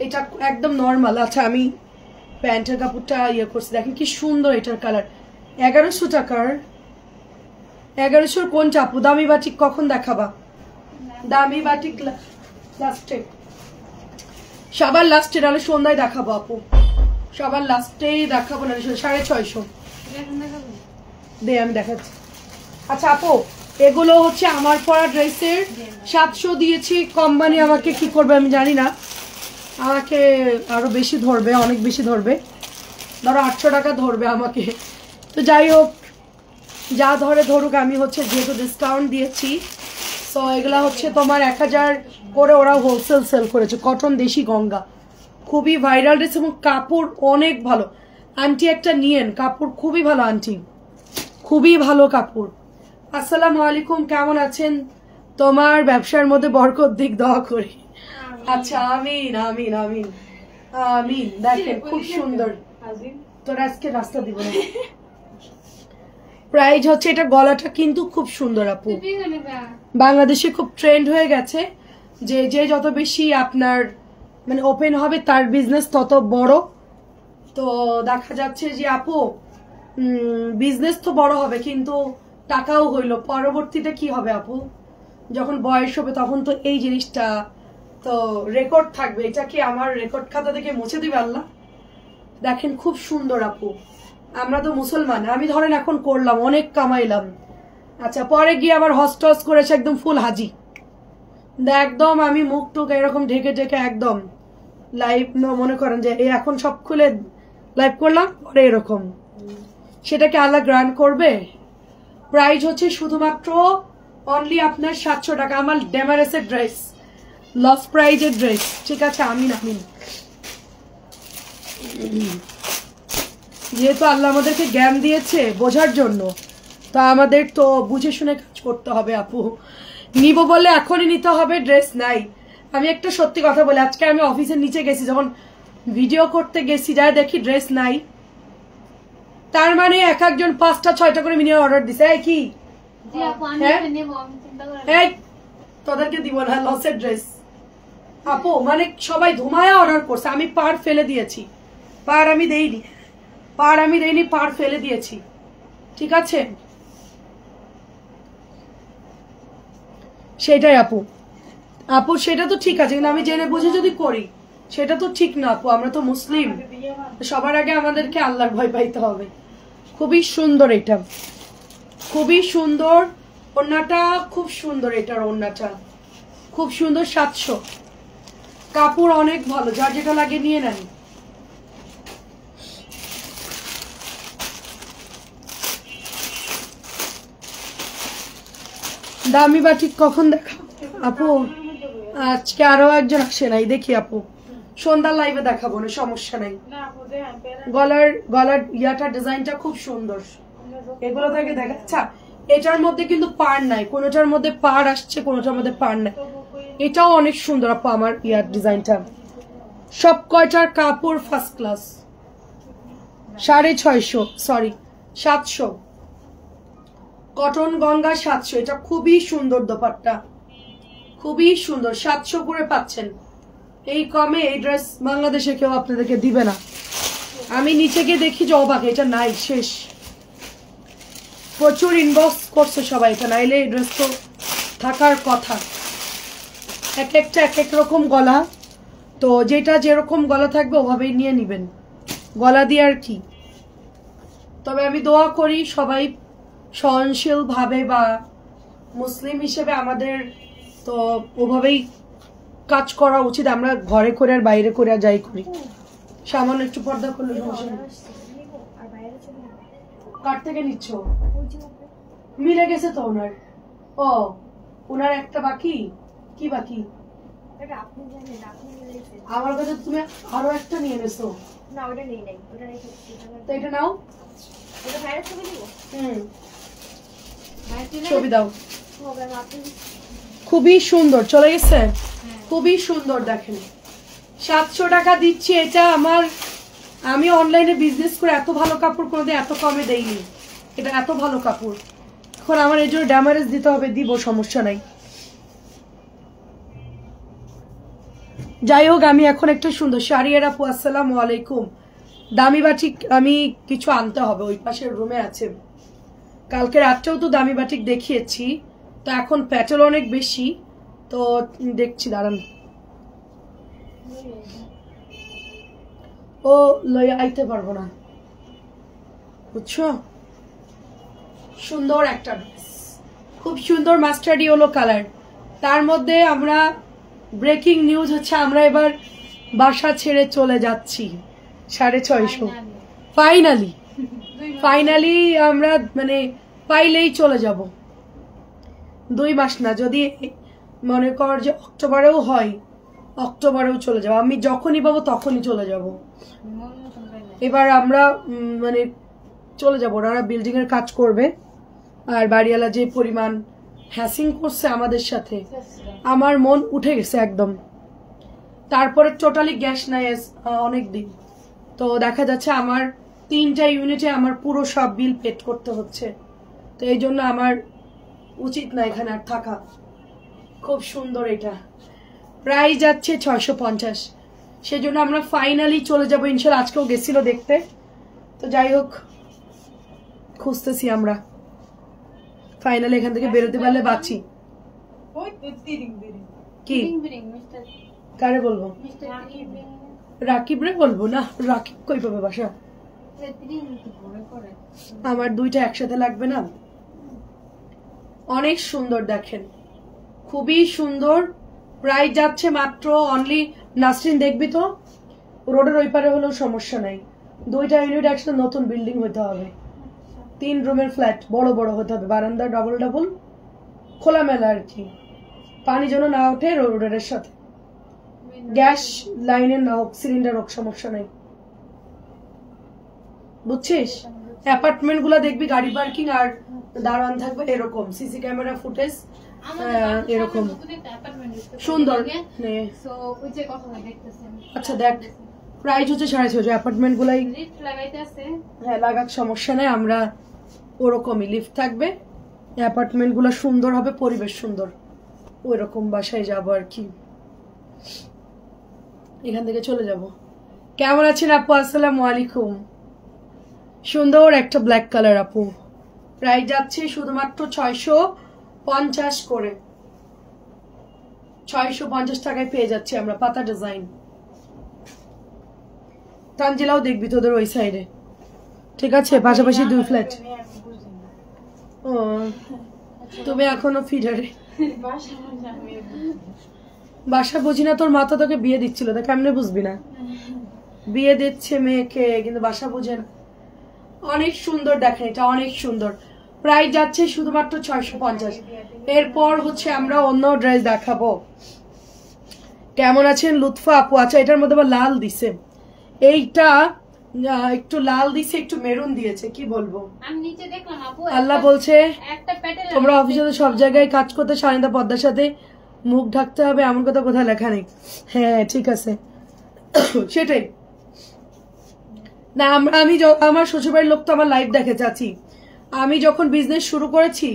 এটা একদম নর্মাল। আচ্ছা আমি প্যান্টের কাপড়টা ইয়ে করছি, দেখেন কি সুন্দর এটার কালার। 1100 টাকার। 1100 কোনটা আপু? দামি বাটিক কখন দেখাবা? দামি বাটিক লাস্টে, সবার লাস্টে, নাহলে সন্ধ্যায় দেখাবো আপু, সবার লাস্টেই দেখাবো, না 650 দে আমি দেখাচ্ছি। আচ্ছা আপু এগুলো হচ্ছে আমার পরা ড্রেসের 700 দিয়েছি। কোম্পানি আমাকে কি করবে আমি জানি না, আমাকে আরো বেশি ধরবে, অনেক বেশি ধরবে, ধরো 800 টাকা ধরবে আমাকে। তো যাই হোক, যা ধরে ধরুক, আমি হচ্ছে যেহেতু ডিসকাউন্ট দিয়েছি, তো এগুলা হচ্ছে তোমার 1000 করে ওরা হোলসেল সেল করেছে। কটন দেশি গঙ্গা, খুবই ভাইরাল ড্রেস এবং কাপড় অনেক ভালো। আন্টি একটা নিয়েন, কাপড় খুবই ভালো আন্টি, খুবই ভালো কাপড়। আসসালামু আলাইকুম, কেমন আছেন? তোমার ব্যবসার মধ্যে বরকত দিক দোয়া করি। আচ্ছা আমিন আমিন আমিন আমিন। দেখেন খুব সুন্দর। তোর আজকে রাস্তা দিব না। প্রাইস হচ্ছে এটা, গলাটা কিন্তু খুব সুন্দর আপু, বাংলাদেশে খুব ট্রেন্ড হয়ে গেছে যে যে যত বেশি আপনার মানে ওপেন হবে তার বিজনেস তত বড়। তো দেখা যাচ্ছে যে আপু বিজনেস তো বড় হবে কিন্তু টাকাও হইলো, পরবর্তীতে কি হবে আপু, যখন বয়স হবে তখন তো এই জিনিসটা তো রেকর্ড থাকবে। এটা কি আমার রেকর্ড খাতা থেকে মুছে দিবে আল্লাহ? দেখেন খুব সুন্দর আপু। আমরা তো মুসলমান, আমি ধরেন এখন করলাম অনেক কামাইলাম, আচ্ছা পরে গিয়ে আবার হস্টস করেছে একদম ফুল হাজি, একদম আমি মুখ টুক এরকম ঢেকে ঢেকে একদম লাইভ মনে করেন যে এই এখন সব খুলে লাইভ করলাম পরে এরকম, সেটাকে আল্লাহ গ্রান্ট করবে? প্রাইস হচ্ছে শুধুমাত্র অনলি আপনার 700 টাকা। আমার ডেমারেসের ড্রেস, লস প্রাইজের ড্রেস, ঠিক আছে? আমিন আমিন। যেহেতু আল্লাহ আমাদেরকে জ্ঞান দিয়েছে বোঝার জন্য, তো আমাদের তো বুঝে শুনে কাজ করতে হবে আপু। নিব বললে এখনই নিতে হবে, ড্রেস নাই। আমি একটা সত্যি কথা বলি, আজকে আমি অফিসের নিচে গেছি, যখন ভিডিও করতে গেছি যাই দেখি ড্রেস নাই, তার মানে এক একজন 5টা 6টা করে মিনিমাম অর্ডার দিছে। এই কি এই তোদেরকে দিব না লসের ড্রেস আপু, মানে সবাই ধুমায়া অর্ডার করছে, আমি পার ফেলে দিয়েছি, পার আমি দেইনি, পার ফেলে দিয়েছি, ঠিক আছে? সেটাই আপু, আপু সেটা তো ঠিক আছে, কিন্তু আমি জেনে বুঝে যদি করি সেটা তো ঠিক না আপু। আমরা তো মুসলিম, সবার আগে আমাদেরকে আল্লাহর ভয় পাইতে হবে। খুবই সুন্দর, এটা খুবই সুন্দর, ওড়নাটা খুব সুন্দর, এটার ওড়নাটা খুব সুন্দর। 700, কাপড় অনেক ভালো, যার যেটা লাগে নিয়ে নেন। দামি বাটিক কখন দেখা আপু? আজকে আরো একজন আসে নাই, দেখি আপু সন্ধ্যার লাইভে দেখাবো না, সমস্যা নাই। গলার ইয়াটা ডিজাইনটা খুব সুন্দর, এগুলো থেকে দেখা। আচ্ছা এটার মধ্যে কিন্তু পার নাই, কোনোটার মধ্যে পার আসছে, কোনোটার মধ্যে পার নাই। এটাও অনেক সুন্দর আপু, আমার ইয়ার ডিজাইনটা। সব কয়টার কাপড় first class. 650, sorry 700, cotton Ganga 700। এটা খুবই সুন্দর দোপাট্টা, খুবই সুন্দর, 700 করে পাচ্ছেন। এই কমে এই ড্রেস বাংলাদেশে কেউ আপনাদেরকে দিবে না। আমি নিচে গিয়ে দেখি যে অবাক, এটা নাই, শেষ। প্রচুর ইনবক্স করছে সবাই, এটা নাইলে এই ড্রেস তো থাকার কথা। এক একটা এক এক রকম গলা, তো যেটা যেরকম গলা থাকবে ওভাবেই নিয়ে নিবেন, গলা দিয়ে আর কি। তবে আমি দোয়া করি সবাই সহনশীল ভাবে বা মুসলিম হিসেবে আমাদের তো ওভাবেই কাজ করা উচিত। আমরা ঘরে করে আর বাইরে করে আর যাই করি, সামান্য একটু পর্দা করলে কার থেকে নিচ্ছ? মিলে গেছে তো ওনার। ও ওনার একটা বাকি, কি বাকি? আমার কাছে তুমি আরো একটা নিয়ে নেছো। না ওটা নেই নাই, ওটা রেখে তো এটা নাও, ওটা ভাইরাল ছবি দিব। ছবি দাও। খুবই সুন্দর, চলে গেছে, খুবই সুন্দর। দেখেন 700 টাকা দিচ্ছি এটা। আমি অনলাইনে বিজনেস করে এত ভালো কাপড় কোনোদিন এত কমে দেইনি, এটা এত ভালো কাপড়। এখন আমার এই জন্য ড্যামারেজ দিতে হবে, দিব, সমস্যা নাই। যাই হোক, আমি এখন একটা সুন্দর শাড়ির আপু, আসসালামু আলাইকুম। দামি বাটিক আমি কিছু আনতে হবে, ওই পাশের রুমে আছে। কালকে রাত্রেও তো দামি বাটিক দেখিয়েছি, তো এখন প্যাটেল অনেক বেশি, তো দেখছি, দাঁড়ান। ও লইয়া আইতে পারবো না, বুঝছো? সুন্দর একটা ড্রেস, খুব সুন্দর মাস্টার্ড ইয়েলো কালার। তার মধ্যে আমরা ব্রেকিং নিউজ হচ্ছে, আমরা এবার বাসা ছেড়ে চলে যাচ্ছি। 650 ফাইনালি আমরা মানে পাইলেই চলে যাব। 2 মাস না, যদি মনে কর যে অক্টোবরেও হয়, অক্টোবরেও চলে যাব। আমি যখনই পাবো তখনই চলে যাব। এবার আমরা মানে চলে যাব, ওরা বিল্ডিং এর কাজ করবে, আর বাড়িওয়ালা যে পরিমাণ হ্যাসিং করছে আমাদের সাথে, আমার মন উঠে গেছে একদম। তারপরে টোটালি গ্যাস নাই অনেক দিন, তো দেখা যাচ্ছে আমার 3টা ইউনিটে আমার পুরো সব বিল পেড করতে হচ্ছে, তো এই জন্য আমার উচিত না এখানে আর থাকা। খুব সুন্দর, এটা প্রাইস যাচ্ছে 650, সেজন্য আমরা ফাইনালি চলে যাবো ইনশাল্লাহ। আজকেও গেছিল দেখতে, তো যাই হোক খুঁজতেছি আমরা, ফাইনালি এখান থেকে বেরোতে পারলে বাঁচি। কি কারে বলবো? রাকিব রে বলবো না, রাকিব কই পাবে বাসা? আমার 2টা একসাথে লাগবে না। অনেক সুন্দর, দেখেন খুবই সুন্দর। প্রাইস যাচ্ছে মাত্র অনলি, নাসরিন দেখবি তো, রোডের ওই পারে হলেও সমস্যা নাই। 2টা ইউনিট একসাথে, নতুন বিল্ডিং হতে হবে, 3 রুমের ফ্ল্যাট, বড় বড় হতে হবে, বারান্দা ডাবল ডাবল, খোলামেলা আর কি, পানি যেন না ওঠে রোডের সাথে, গ্যাস লাইনের না হোক, সিলিন্ডার হোক, সমস্যা নাই, বুঝছিস? অ্যাপার্টমেন্ট গুলা দেখবি গাড়ি পার্কিং আর দাঁড়ান থাকবে এরকম, সিসি ক্যামেরা ফুটেজ এরকম সুন্দর। আচ্ছা দেখ, প্রাইস হচ্ছে 650, অ্যাপার্টমেন্ট গুলাই হ্যাঁ লাগাক, সমস্যা নেই, আমরা ওরকমই লিফট থাকবে, অ্যাপার্টমেন্ট গুলো সুন্দর হবে, পরিবেশ সুন্দর, ওই রকম বাসায় যাবো আর কি। এখান থেকে চলে যাব। কেমন আছেন আপু? আসসালামু আলাইকুম। সুন্দর একটা ব্ল্যাক কালার আপু, প্রাইস যাচ্ছে শুধুমাত্র 650 করে, 650 টাকায় পেয়ে যাচ্ছে আমরা, পাতা ডিজাইন। তানজিলাও দেখবি তোদের ওই সাইডে, ঠিক আছে? পাশাপাশি 2 ফ্ল্যাট। ও তুমি এখনো ফিডারে বাসা বুঝি না, তোর মাথা তোকে বিয়ে দিচ্ছিল, তা কেমনে বুঝবি না? বিয়ে দিচ্ছে মেয়েকে কিন্তু বাসা বুঝে না। অনেক সুন্দর, দেখেন এটা অনেক সুন্দর, প্রাইস যাচ্ছে শুধুমাত্র 650। এরপর হচ্ছে আমরা অন্য ড্রেস দেখাবো। কেমন আছেন লুৎফা আপু? আচ্ছা এটার মধ্যে আবার লাল দিছে, এইটা একটু লাল দিছে, একটু মেরুন দিয়েছে, কি বলবো। আল্লাহ বলছে তোমরা অফিসে সব জায়গায় কাজ করতে শালীনতা পর্দার সাথে মুখ ঢাকতে হবে, এমন কথা কোথায় লেখা নেই। হ্যাঁ ঠিক আছে, সেটাই না। আমি আমার শ্বশুরবাড়ির লোক তো আমার লাইভ দেখে চাচ্ছি, আমি যখন বিজনেস শুরু করেছি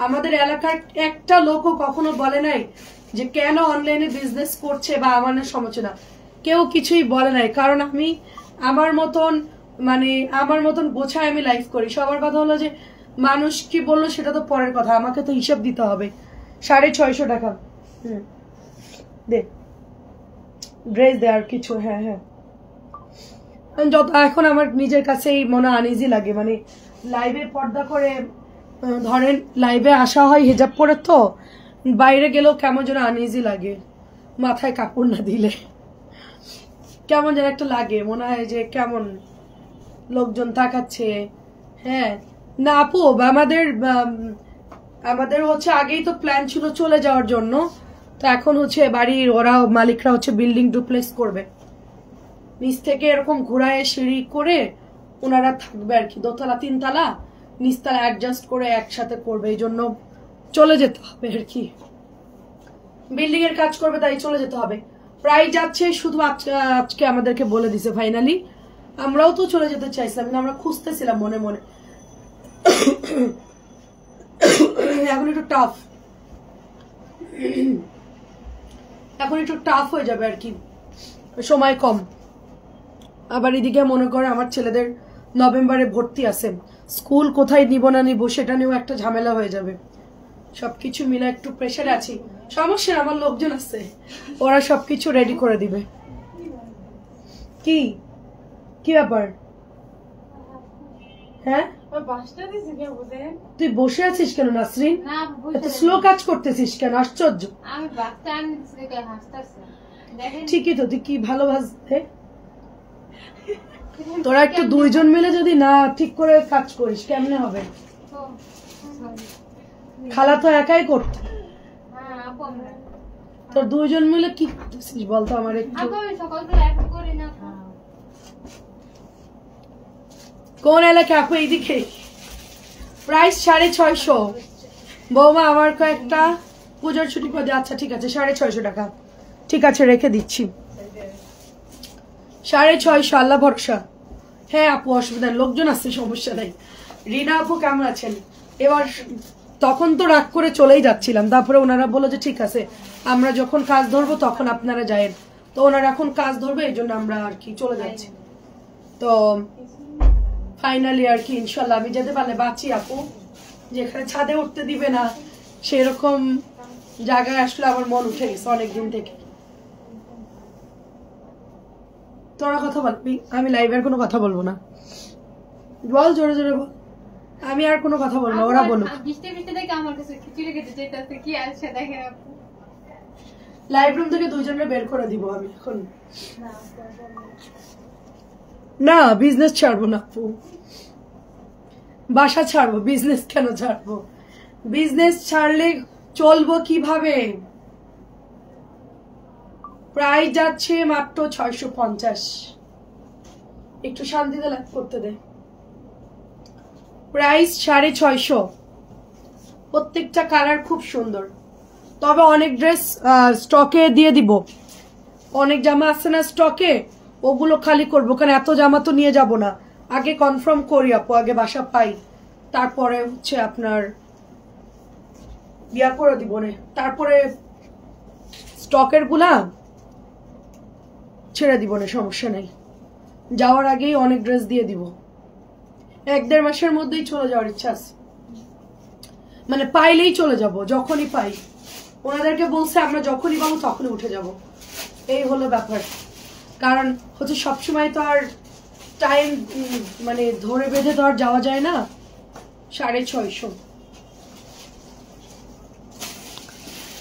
আমাদের এলাকার একটা লোকও কখনো বলে নাই যে কেন অনলাইনে বিজনেস করছে বা আমার সমালোচনা, কেউ কিছুই বলে নাই, কারণ আমি আমার মতন গোছায় আমি লাইভ করি। সবার কথা হলো যে মানুষ কি বললো সেটা তো পরের কথা, আমাকে তো হিসাব দিতে হবে। 650 টাকা দে, ড্রেস দে আর কিছু। হ্যাঁ হ্যাঁ, এখন আমার নিজের কাছেই মনে আনইজি লাগে, মানে লাইভে পর্দা করে, ধরেন লাইভে আসা হয় হিজাব পরে, তো বাইরে গেলেও কেমন যেন আনইজি লাগে, মাথায় কাপড় না দিলে কেমন যেন একটা লাগে, মনে হয় যে কেমন লোকজন তাকাচ্ছে। হ্যাঁ না আপু, আমাদের হচ্ছে আগেই তো প্ল্যান ছিল চলে যাওয়ার জন্য, তো এখন হচ্ছে বাড়ির ওরা মালিকরা হচ্ছে বিল্ডিং ডুপ্লেক্স করবে, নিচ থেকে এরকম ঘোরায় সিঁড়ি করে ওনারা থাকবে আর কি, 2 তলা 3 তলা, নিচতলা অ্যাডজাস্ট করে একসাথে করবে, এই জন্য চলে যেতে হবে আর কি, বিল্ডিং এর কাজ করবে তাই চলে যেতে হবে। প্রাইস যাচ্ছে শুধু আজকে আমাদেরকে বলে দিছে ফাইনালি, আমরাও তো চলে যেতে চাইছিলাম কিন্তু আমরা খুঁজতেছিলাম মনে মনে, এখন একটু টাফ, হয়ে যাবে আর কি, সময় কম। আবার এদিকে মনে করে আমার ছেলেদের নভেম্বরে ভর্তি আছে, স্কুল কোথায় নিব না নিব সেটা নিয়েও একটা ঝামেলা হয়ে যাবে, সবকিছু মিলে একটু প্রেশারে আছি। সমস্যা, আমার লোকজন আছে, ওরা সবকিছু রেডি করে দিবে। কি কি ব্যাপার? হ্যাঁ তুই বসে আছিস কেন নাসরিন? এত স্লো কাজ করতেছিস কেন? আশ্চর্য। ঠিকই তো, তুই কি ভালো ভাজতে, তোরা একটু 2 জন মিলে যদি না ঠিক করে কাজ করিস কেমনে হবে? খালা তো একাই করত, তোর 2 জন মিলে কি করতেছিস বলতো আমার একটু। কোন এলাকা আপু? এইদিকে। প্রাইস 650, বৌমা আমার কয়েকটা পুজোর ছুটি করে। আচ্ছা ঠিক আছে, 650 টাকা। ঠিক আছে, রেখে দিচ্ছি। 650, আল্লাহ ভরসা। হ্যাঁ আপু, অসুবিধা নেই, লোকজন আসছে, সমস্যা নাই। রিনা আপু কেমন আছেন? এবার তখন তো রাগ করে চলেই যাচ্ছিলাম, তারপরে ওনারা বললো যে ঠিক আছে, আমরা যখন কাজ ধরবো তখন আপনারা যায়েন। তো ওনারা এখন কাজ ধরবে, এই জন্য আমরা আর কি চলে যাচ্ছি। তো ফাইনালি আর কি ইনশাল্লাহ আমি যেতে পারলে বাঁচি আপু। যেখানে ছাদে উঠতে দিবে না সেরকম জায়গায় আসলে আমার মন উঠে গেছে অনেকদিন থেকে। তোরা কথা বলবি, আমি লাইভের কোনো কথা বলবো না। বল জোরে জোরে বল, আমি আর কোনো কথা বলবো না, ওরা বলুক। লাইভ রুম থেকে দুইজনের বের করে দিব আমি এখন। না বিজনেস ছাড়বো না আপু, বাসা ছাড়বো, বিজনেস কেন ছাড়বো? বিজনেস ছাড়লে চলবো কিভাবে? প্রাইস যাচ্ছে মাত্র 650। একটু শান্তিতে লাইভ করতে দে। প্রাইস 650। প্রত্যেকটা কালার খুব সুন্দর। তবে অনেক ড্রেস স্টকে দিয়ে দিব, অনেক জামা আছে না স্টকে, ওগুলো খালি করবো, কারণ এত জামা তো নিয়ে যাব না। আগে কনফার্ম করি আপু, আগে বাসা পাই, তারপরে হচ্ছে আপনার বিয়া করে দিব না, তারপরে স্টকের গুলা ছেড়ে দিব না, সমস্যা নেই। যাওয়ার আগেই অনেক ড্রেস দিয়ে দিব, 1-1.5 মাসের মধ্যেই চলে যাওয়ার ইচ্ছা আছে। মানে পাইলেই চলে যাব, যখনই পাই। ওনাদেরকে বলছে আমরা যখনই পাবো তখনই উঠে যাব, এই হলো ব্যাপার। কারণ হচ্ছে সবসময় তো আর টাইম মানে ধরে বেঁধে তো আর যাওয়া যায় না। 650।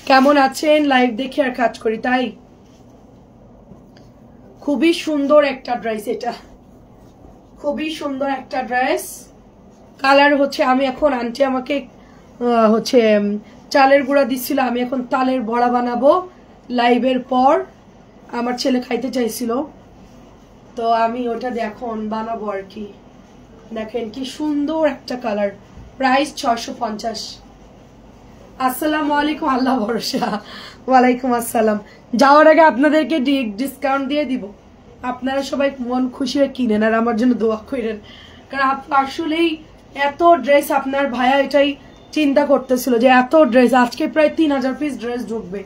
কেমন আছেন? লাইভ দেখে আর কাজ করি তাই। খুবই সুন্দর একটা ড্রেস, এটা খুবই সুন্দর একটা ড্রেস। কালার হচ্ছে, আমি এখন আন্টি আমাকে হচ্ছে চালের গুঁড়া দিচ্ছিল, আমি এখন তালের বড়া বানাবো লাইভের পর। আমার ছেলে খাইতে চাইছিল, তো আমি ওটা এখন বানাবো আর কি। দেখেন কি সুন্দর একটা কালার। প্রাইস 650। আসসালামু আলাইকুম, আল্লাহ ভরসা। ওয়ালাইকুম আসসালাম। যাওয়ার আগে আপনাদেরকে ডিসকাউন্ট দিয়ে দিব, আপনারা সবাই মন খুশি হয়ে কিনেন আর আমার জন্য দোয়া করেন। কারণ আসলেই এত ড্রেস, আপনার ভাইয়া এটাই চিন্তা করতেছিল যে এত ড্রেস, আজকে প্রায় 3000 পিস ড্রেস ঢুকবে।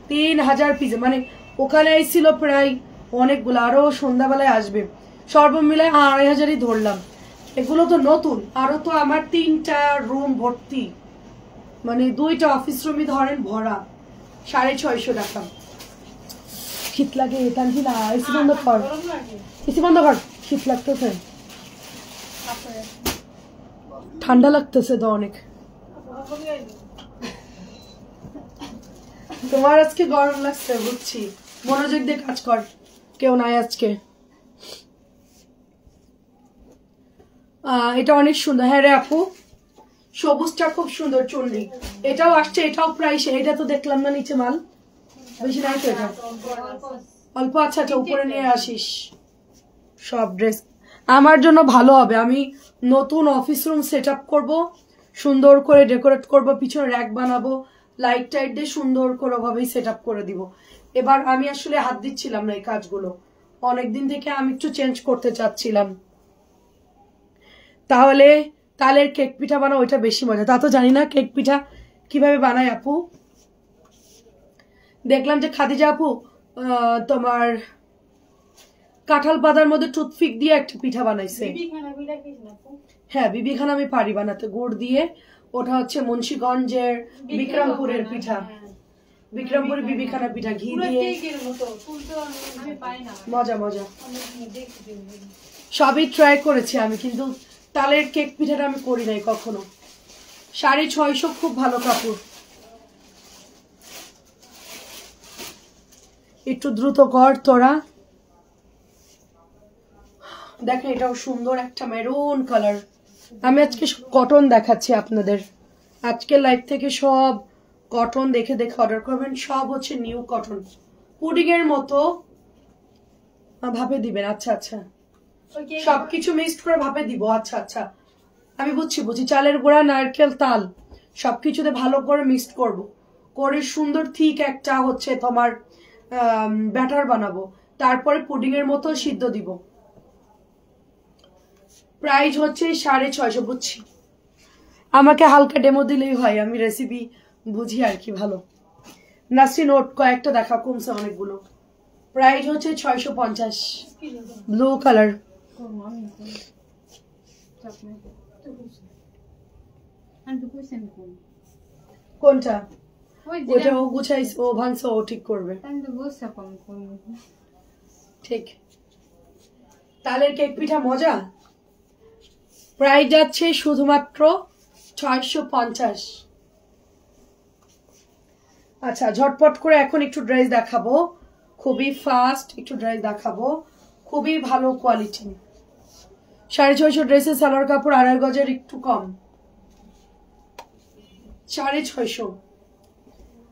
3000 পিস, মানে ওখানে এসেছিল প্রায় অনেকগুলো, আরো সন্ধ্যাবেলায় আসবে, সর্বমিলায় 2500ই ধরলাম। এগুলো তো নতুন, আরো তো আমার 3টা রুম ভর্তি, মানে 2টা অফিস রুমই ধরেন ভরা। 650 টাকা। শীত লাগে, তানজিলা এসি বন্ধ কর, এসি বন্ধ কর, শীত লাগতেছে, ঠান্ডা লাগতেছে তো অনেক। তোমার আজকে গরম লাগছে বুঝছি, মনোযোগ দিয়ে কাজ কর, কেউ নাই আজকে। এটা অনেক সুন্দর। হ্যাঁ রে আপু, সবুজটা খুব সুন্দর চুনরি। এটাও আসছে, এটাও প্রাইস। এটা তো দেখলাম না নিচে মাল বেশি নাই তো, এটা অল্প। আচ্ছা আচ্ছা, উপরে নিয়ে আসিস সব ড্রেস। আমার জন্য ভালো হবে, আমি নতুন অফিস রুম সেট আপ করবো, সুন্দর করে ডেকোরেট করবো, পিছনে র্যাক বানাবো, লাইট টাইট দিয়ে সুন্দর করে ওভাবেই সেট আপ করে দিব। এবার আমি আসলে হাত দিচ্ছিলাম না এই কাজগুলো, অনেকদিন থেকে আমি একটু চেঞ্জ করতে চাচ্ছিলাম। তাহলে তালের কেক পিঠা বানাও, ওইটা বেশি মজা। তা তো জানি না কেক পিঠা কিভাবে বানায় আপু। দেখলাম যে খাদিজা আপু তোমার কাঁঠাল পাতার মধ্যে টুথপিক দিয়ে একটা পিঠা বানাইছে। হ্যাঁ বিবিখানা আমি পারি বানাতে, গুড় দিয়ে। ওটা হচ্ছে মুন্সিগঞ্জের বিক্রমপুরের পিঠা, বিক্রমপুরের বিবিখানা পিঠা, ঘি দিয়ে, মজা মজা। সবই ট্রাই করেছি আমি, কিন্তু তালের কেক পিঠাটা আমি করি নাই কখনো। 650, খুব ভালো কাপড়। একটু দ্রুত কর তোরা। দেখেন এটাও সুন্দর একটা মেরুন কালার। আমি আজকে কটন দেখাচ্ছি আপনাদের, আজকে লাইভ থেকে সব কটন দেখে দেখে অর্ডার করবেন। সব হচ্ছে নিউ কটন, পুডিং এর মতো ভাবে দিবেন। আচ্ছা আচ্ছা, সবকিছু মিক্সড করে ভাবে দিব। আচ্ছা আচ্ছা, আমি বুঝছি। চালের গুঁড়া, নারকেল, তাল সবকিছুতে ভালো করে মিক্সড করব, করে সুন্দর ঠিক একটা হচ্ছে তোমার ব্যাটার বানাবো, তারপরে পুডিং এর মতো সিদ্ধ দিব। প্রাইস হচ্ছে 650, বুঝছি। আমাকে হালকা ডেমো দিলেই হয়, আমি রেসিপি বুঝি আর কি ভালো। নাসি নোট কয়েকটা দেখা, কমছে অনেকগুলো। প্রাইস হচ্ছে 650, ব্লু কালার। কোনটা? ওটা ও গুছাইছে, ও ভাঙছে, ও ঠিক করবে। ঠিক। তালের কেক পিঠা মজা। প্রাইস যাচ্ছে শুধুমাত্র 650। আচ্ছা, ঝটপট করে এখন একটু ড্রেস দেখাবো, খুবই ফাস্ট একটু ড্রেস দেখাবো, খুবই ভালো কোয়ালিটি। 650 ড্রেসের সালোয়ার কাপড় 2.5 গজের একটু কম, 650।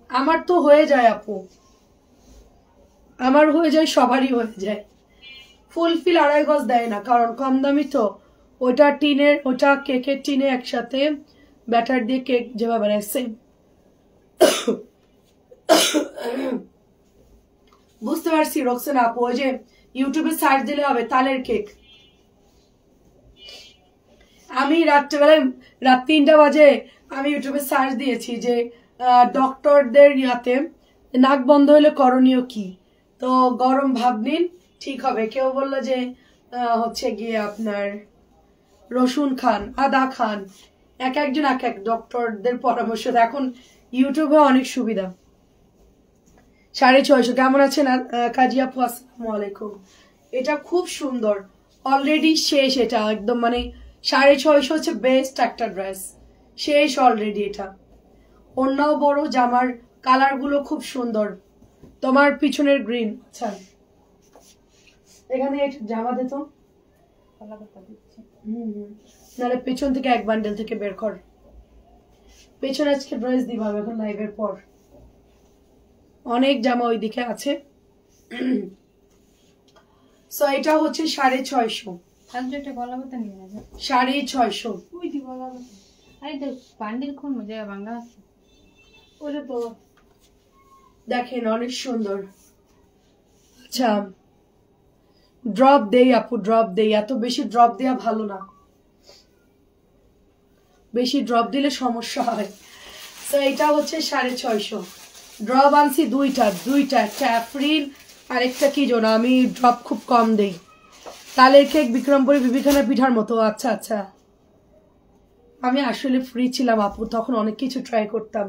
আমার তো হয়ে যায় আপু, আমার হয়ে যায়, সবারই হয়ে যায়। ফুলফিল 2.5 গজ দেয় না, কারণ কম দামি তো। ওটা টিনের, ওটা কেকের টিনে একসাথে ব্যাটার দিয়ে কেক যেভাবে বানায় সেম। বুঝতে পারছি রোকসানা আপু, ওই যে ইউটিউবে সার্চ দিলে হবে তালের কেক। আমি রাত্রেবেলায়, রাত 3টা বাজে আমি ইউটিউবে সার্চ দিয়েছি যে ডক্টরদের ইয়াতে নাক বন্ধ হলে করণীয় কি, তো গরম ভাব নিন ঠিক হবে। কেউ বললো যে হচ্ছে গিয়ে আপনার রসুন খান, আদা খান, এক একজন এক এক ডক্টরদের পরামর্শ। এখন ইউটিউবে অনেক সুবিধা। 650। কেমন আছেন কাজী আপু? আসসালামু আলাইকুম। এটা খুব সুন্দর, অলরেডি শেষ। এটা একদম মানে 650 হচ্ছে বেস্ট একটা ড্রেস, শেষ অলরেডি। এটা অন্যও বড়, জামার কালার গুলো খুব সুন্দর। তোমার পিছনের গ্রিন, আচ্ছা এখানে জামা দে তো, নাহলে পেছন থেকে এক বান্ডেল থেকে বের কর। পেছনে আজকে ড্রেস দিবা এখন লাইভের পর, অনেক জামা ওইদিকে আছে। সো এটা হচ্ছে 650, 650। দেখেন অনেক সুন্দর। আচ্ছা, ড্রপ দেই আপু, ড্রপ দেই। এত বেশি ড্রপ দেয়া ভালো না, বেশি ড্রপ দিলে সমস্যা হয়। তো এটা হচ্ছে 650। ড্রপ আনছি দুইটা, একটা অ্যাপ্রিল আর একটা কি জন্য, আমি ড্রপ খুব কম দেই। তালের কেক বিক্রমপুরে বিবিখানা পিঠার মতো। আচ্ছা আচ্ছা, আমি আসলে ফ্রি ছিলাম আপু, তখন অনেক কিছু ট্রাই করতাম।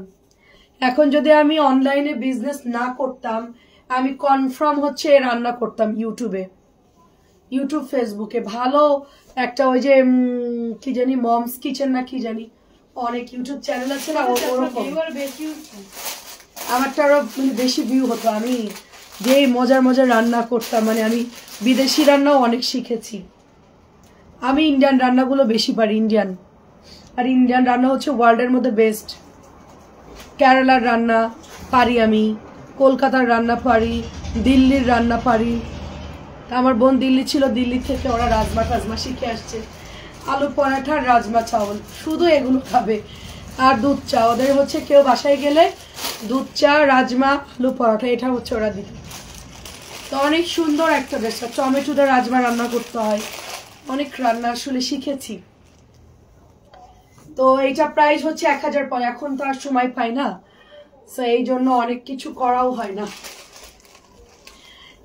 এখন যদি আমি অনলাইনে বিজনেস না করতাম, আমি কনফার্ম হচ্ছে রান্না করতাম ইউটিউবে, ইউটিউব ফেসবুকে। ভালো একটা ওই যে কি জানি মমস কিচেন না কি জানি, অনেক ইউটিউব চ্যানেল আছে না, ওরকম আমারটা আরো বেশি ভিউ হতো। আমি যে মজার মজার রান্না করতাম, মানে আমি বিদেশি রান্নাও অনেক শিখেছি। আমি ইন্ডিয়ান রান্নাগুলো বেশি পারি, ইন্ডিয়ান। আর ইন্ডিয়ান রান্না হচ্ছে ওয়ার্ল্ডের মধ্যে বেস্ট। কেরালার রান্না পারি আমি, কলকাতার রান্না পারি, দিল্লির রান্না পারি। আমার বোন দিল্লি ছিল, দিল্লি থেকে ওরা রাজমা টাজমা শিখে আসছে। আলু পরাঠা, রাজমা চাওল, শুধু এগুলো খাবে। আর দুধ চা, ওদের হচ্ছে কেউ বাসায় গেলে দুধ চা, রাজমা, আলু পরাঠা, এটা হচ্ছে ওরা দিত। তো অনেক সুন্দর একটা বেশ, টমেটোতে রাজমা রান্না করতে হয়, অনেক রান্না আসলে শিখেছি। তো এইটা প্রাইস হচ্ছে 1000। এখন তো আর সময় পাই না, তো এই জন্য অনেক কিছু করাও হয় না।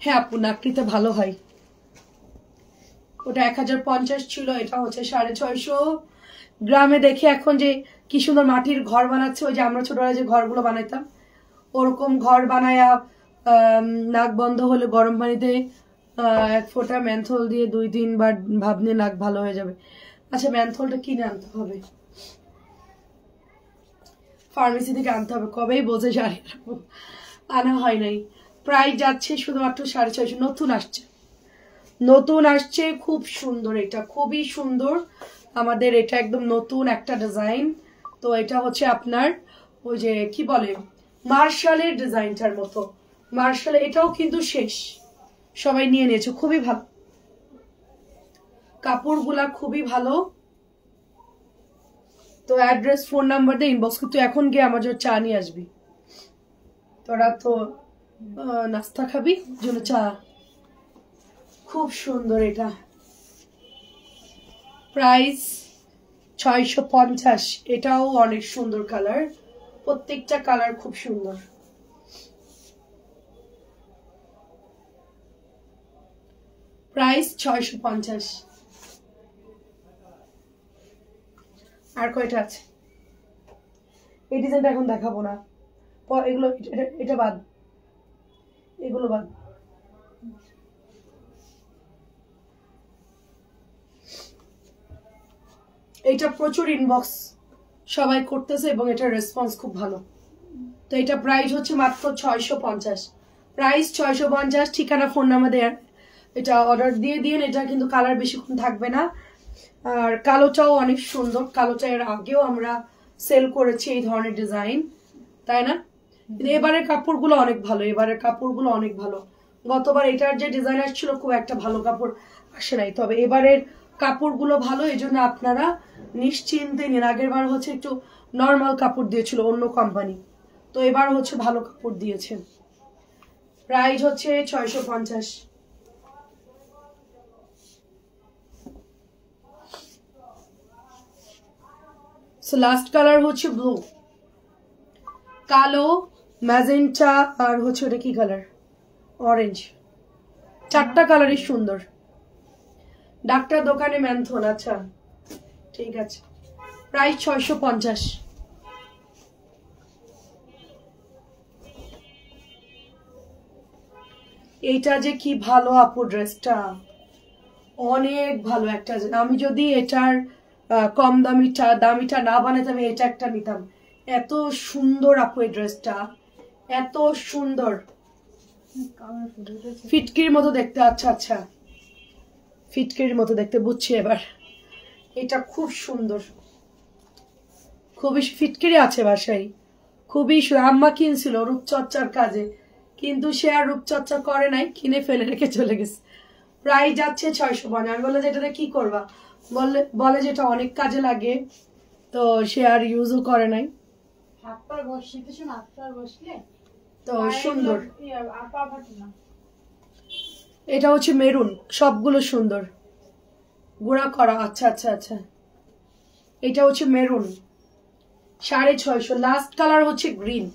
হ্যাঁ আপু, নাকড়িতে ভালো হয়। ওটা 1050 ছিল, এটা হচ্ছে 650। গ্রামে দেখি এখন যে কি সুন্দর মাটির ঘর বানাচ্ছে, ওই যে আমরা ছোটবেলায় যে ঘরগুলো বানাইতাম, ওরকম ঘর বানায়া নাক বন্ধ হলে গরম পানিতে 1 ফোঁটা ম্যান্থল দিয়ে 2-3 বার ভাব নিয়ে নাক ভালো হয়ে যাবে। আচ্ছা, ম্যান্থলটা কিনে আনতে হবে, ফার্মেসি থেকে আনতে হবে, কবেই বোঝে জানি না, আনা হয় নাই। প্রাইস যাচ্ছে শুধুমাত্র 650। নতুন আসছে, খুব সুন্দর। এটা খুবই সুন্দর আমাদের, এটা একদম নতুন একটা ডিজাইন। তো এটা হচ্ছে আপনার ওই যে কি বলে মার্শালের ডিজাইনটার মতো, মার্শাল। এটাও কিন্তু শেষ, সবাই নিয়ে নিয়েছে, খুবই ভালো কাপড়গুলা, খুবই ভালো। তো তো অ্যাড্রেস ফোন নাম্বার দিয়ে ইনবক্স করতে, এখন গিয়ে আমার জন্য চা নিয়ে আসবি, তোরা তো নাস্তা খাবি, জন্য চা। খুব সুন্দর এটা, প্রাইস 650। এটাও অনেক সুন্দর কালার, প্রত্যেকটা কালার খুব সুন্দর। প্রাইস 650। আর কয়টা আছে? এই ডিজাইনটা এখন দেখাবো না, এগুলো এটা বাদ, এগুলো বাদ। এটা প্রচুর ইনবক্স সবাই করতেছে এবং এটার রেসপন্স খুব ভালো। তো এটা প্রাইস হচ্ছে মাত্র 650। প্রাইস 650, ঠিকানা ফোন নাম্বার দেন, এটা অর্ডার দিয়ে দিন। এটা কিন্তু কালার বেশিক্ষণ থাকবে না। আর কালোটাও অনেক সুন্দর, কালোটা এর আগেও আমরা সেল করেছি এই ধরনের ডিজাইন, তাই না? এবারের কাপড়গুলো অনেক ভালো, এবারের কাপড়গুলো অনেক ভালো। গতবার এটার যে ডিজাইন আসছিল খুব একটা ভালো কাপড় আসে নাই, তবে এবারের কাপড়গুলো ভালো, এই জন্য আপনারা নিশ্চিন্তে নিন। আগের বার হচ্ছে একটু নর্মাল কাপড় দিয়েছিল অন্য কোম্পানি, তো এবার হচ্ছে ভালো কাপড় দিয়েছেন। প্রাইস হচ্ছে 650। সো লাস্ট কালার হচ্ছে ব্লু, কালো, ম্যাজেন্টা আর হচ্ছে ওটা কি কালার, অরেঞ্জ। চারটা কালারই সুন্দর। ডাক্তার দোকানে ম্যানথন, আচ্ছা ঠিক আছে। প্রাইস 650। এইটা যে কি ভালো আপু, ড্রেসটা অনেক ভালো একটা। আমি যদি এটার কম দামিটা না বানাতাম, এটা একটা নিতাম। এত সুন্দর আপু এই ড্রেসটা, এত সুন্দর, ফিটকির মতো দেখতে। আচ্ছা আচ্ছা, ফিটকির মতো দেখতে, বুঝছি এবার। এটা খুব সুন্দর, খুবই ফিটকিরি আছে বাসায়, খুবই আম্মা কিনছিল রূপচর্চার কাজে, কিন্তু সে আর রূপচর্চা করে নাই, কিনে ফেলে রেখে চলে গেছে। প্রাইস যাচ্ছে 650। আমি বললে যেটাতে কি করবা, বলে যেটা অনেক কাজে লাগে, তো সে আর ইউজও করে নাই। তো সুন্দর, এটা হচ্ছে মেরুন, সবগুলো সুন্দর গুঁড়া করা। আচ্ছা আচ্ছা আচ্ছা, এটা হচ্ছে মেরুন, 650। লাস্ট কালার হচ্ছে গ্রিন,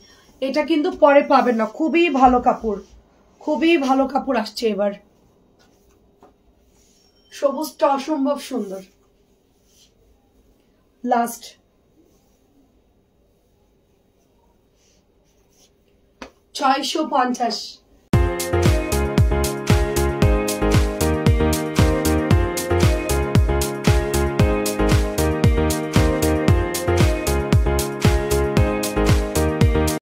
এটা কিন্তু পরে পাবেন না। খুবই ভালো কাপড়, খুবই ভালো কাপড় আসছে এবার। সবুজটা অসম্ভব সুন্দর। লাস্ট 650।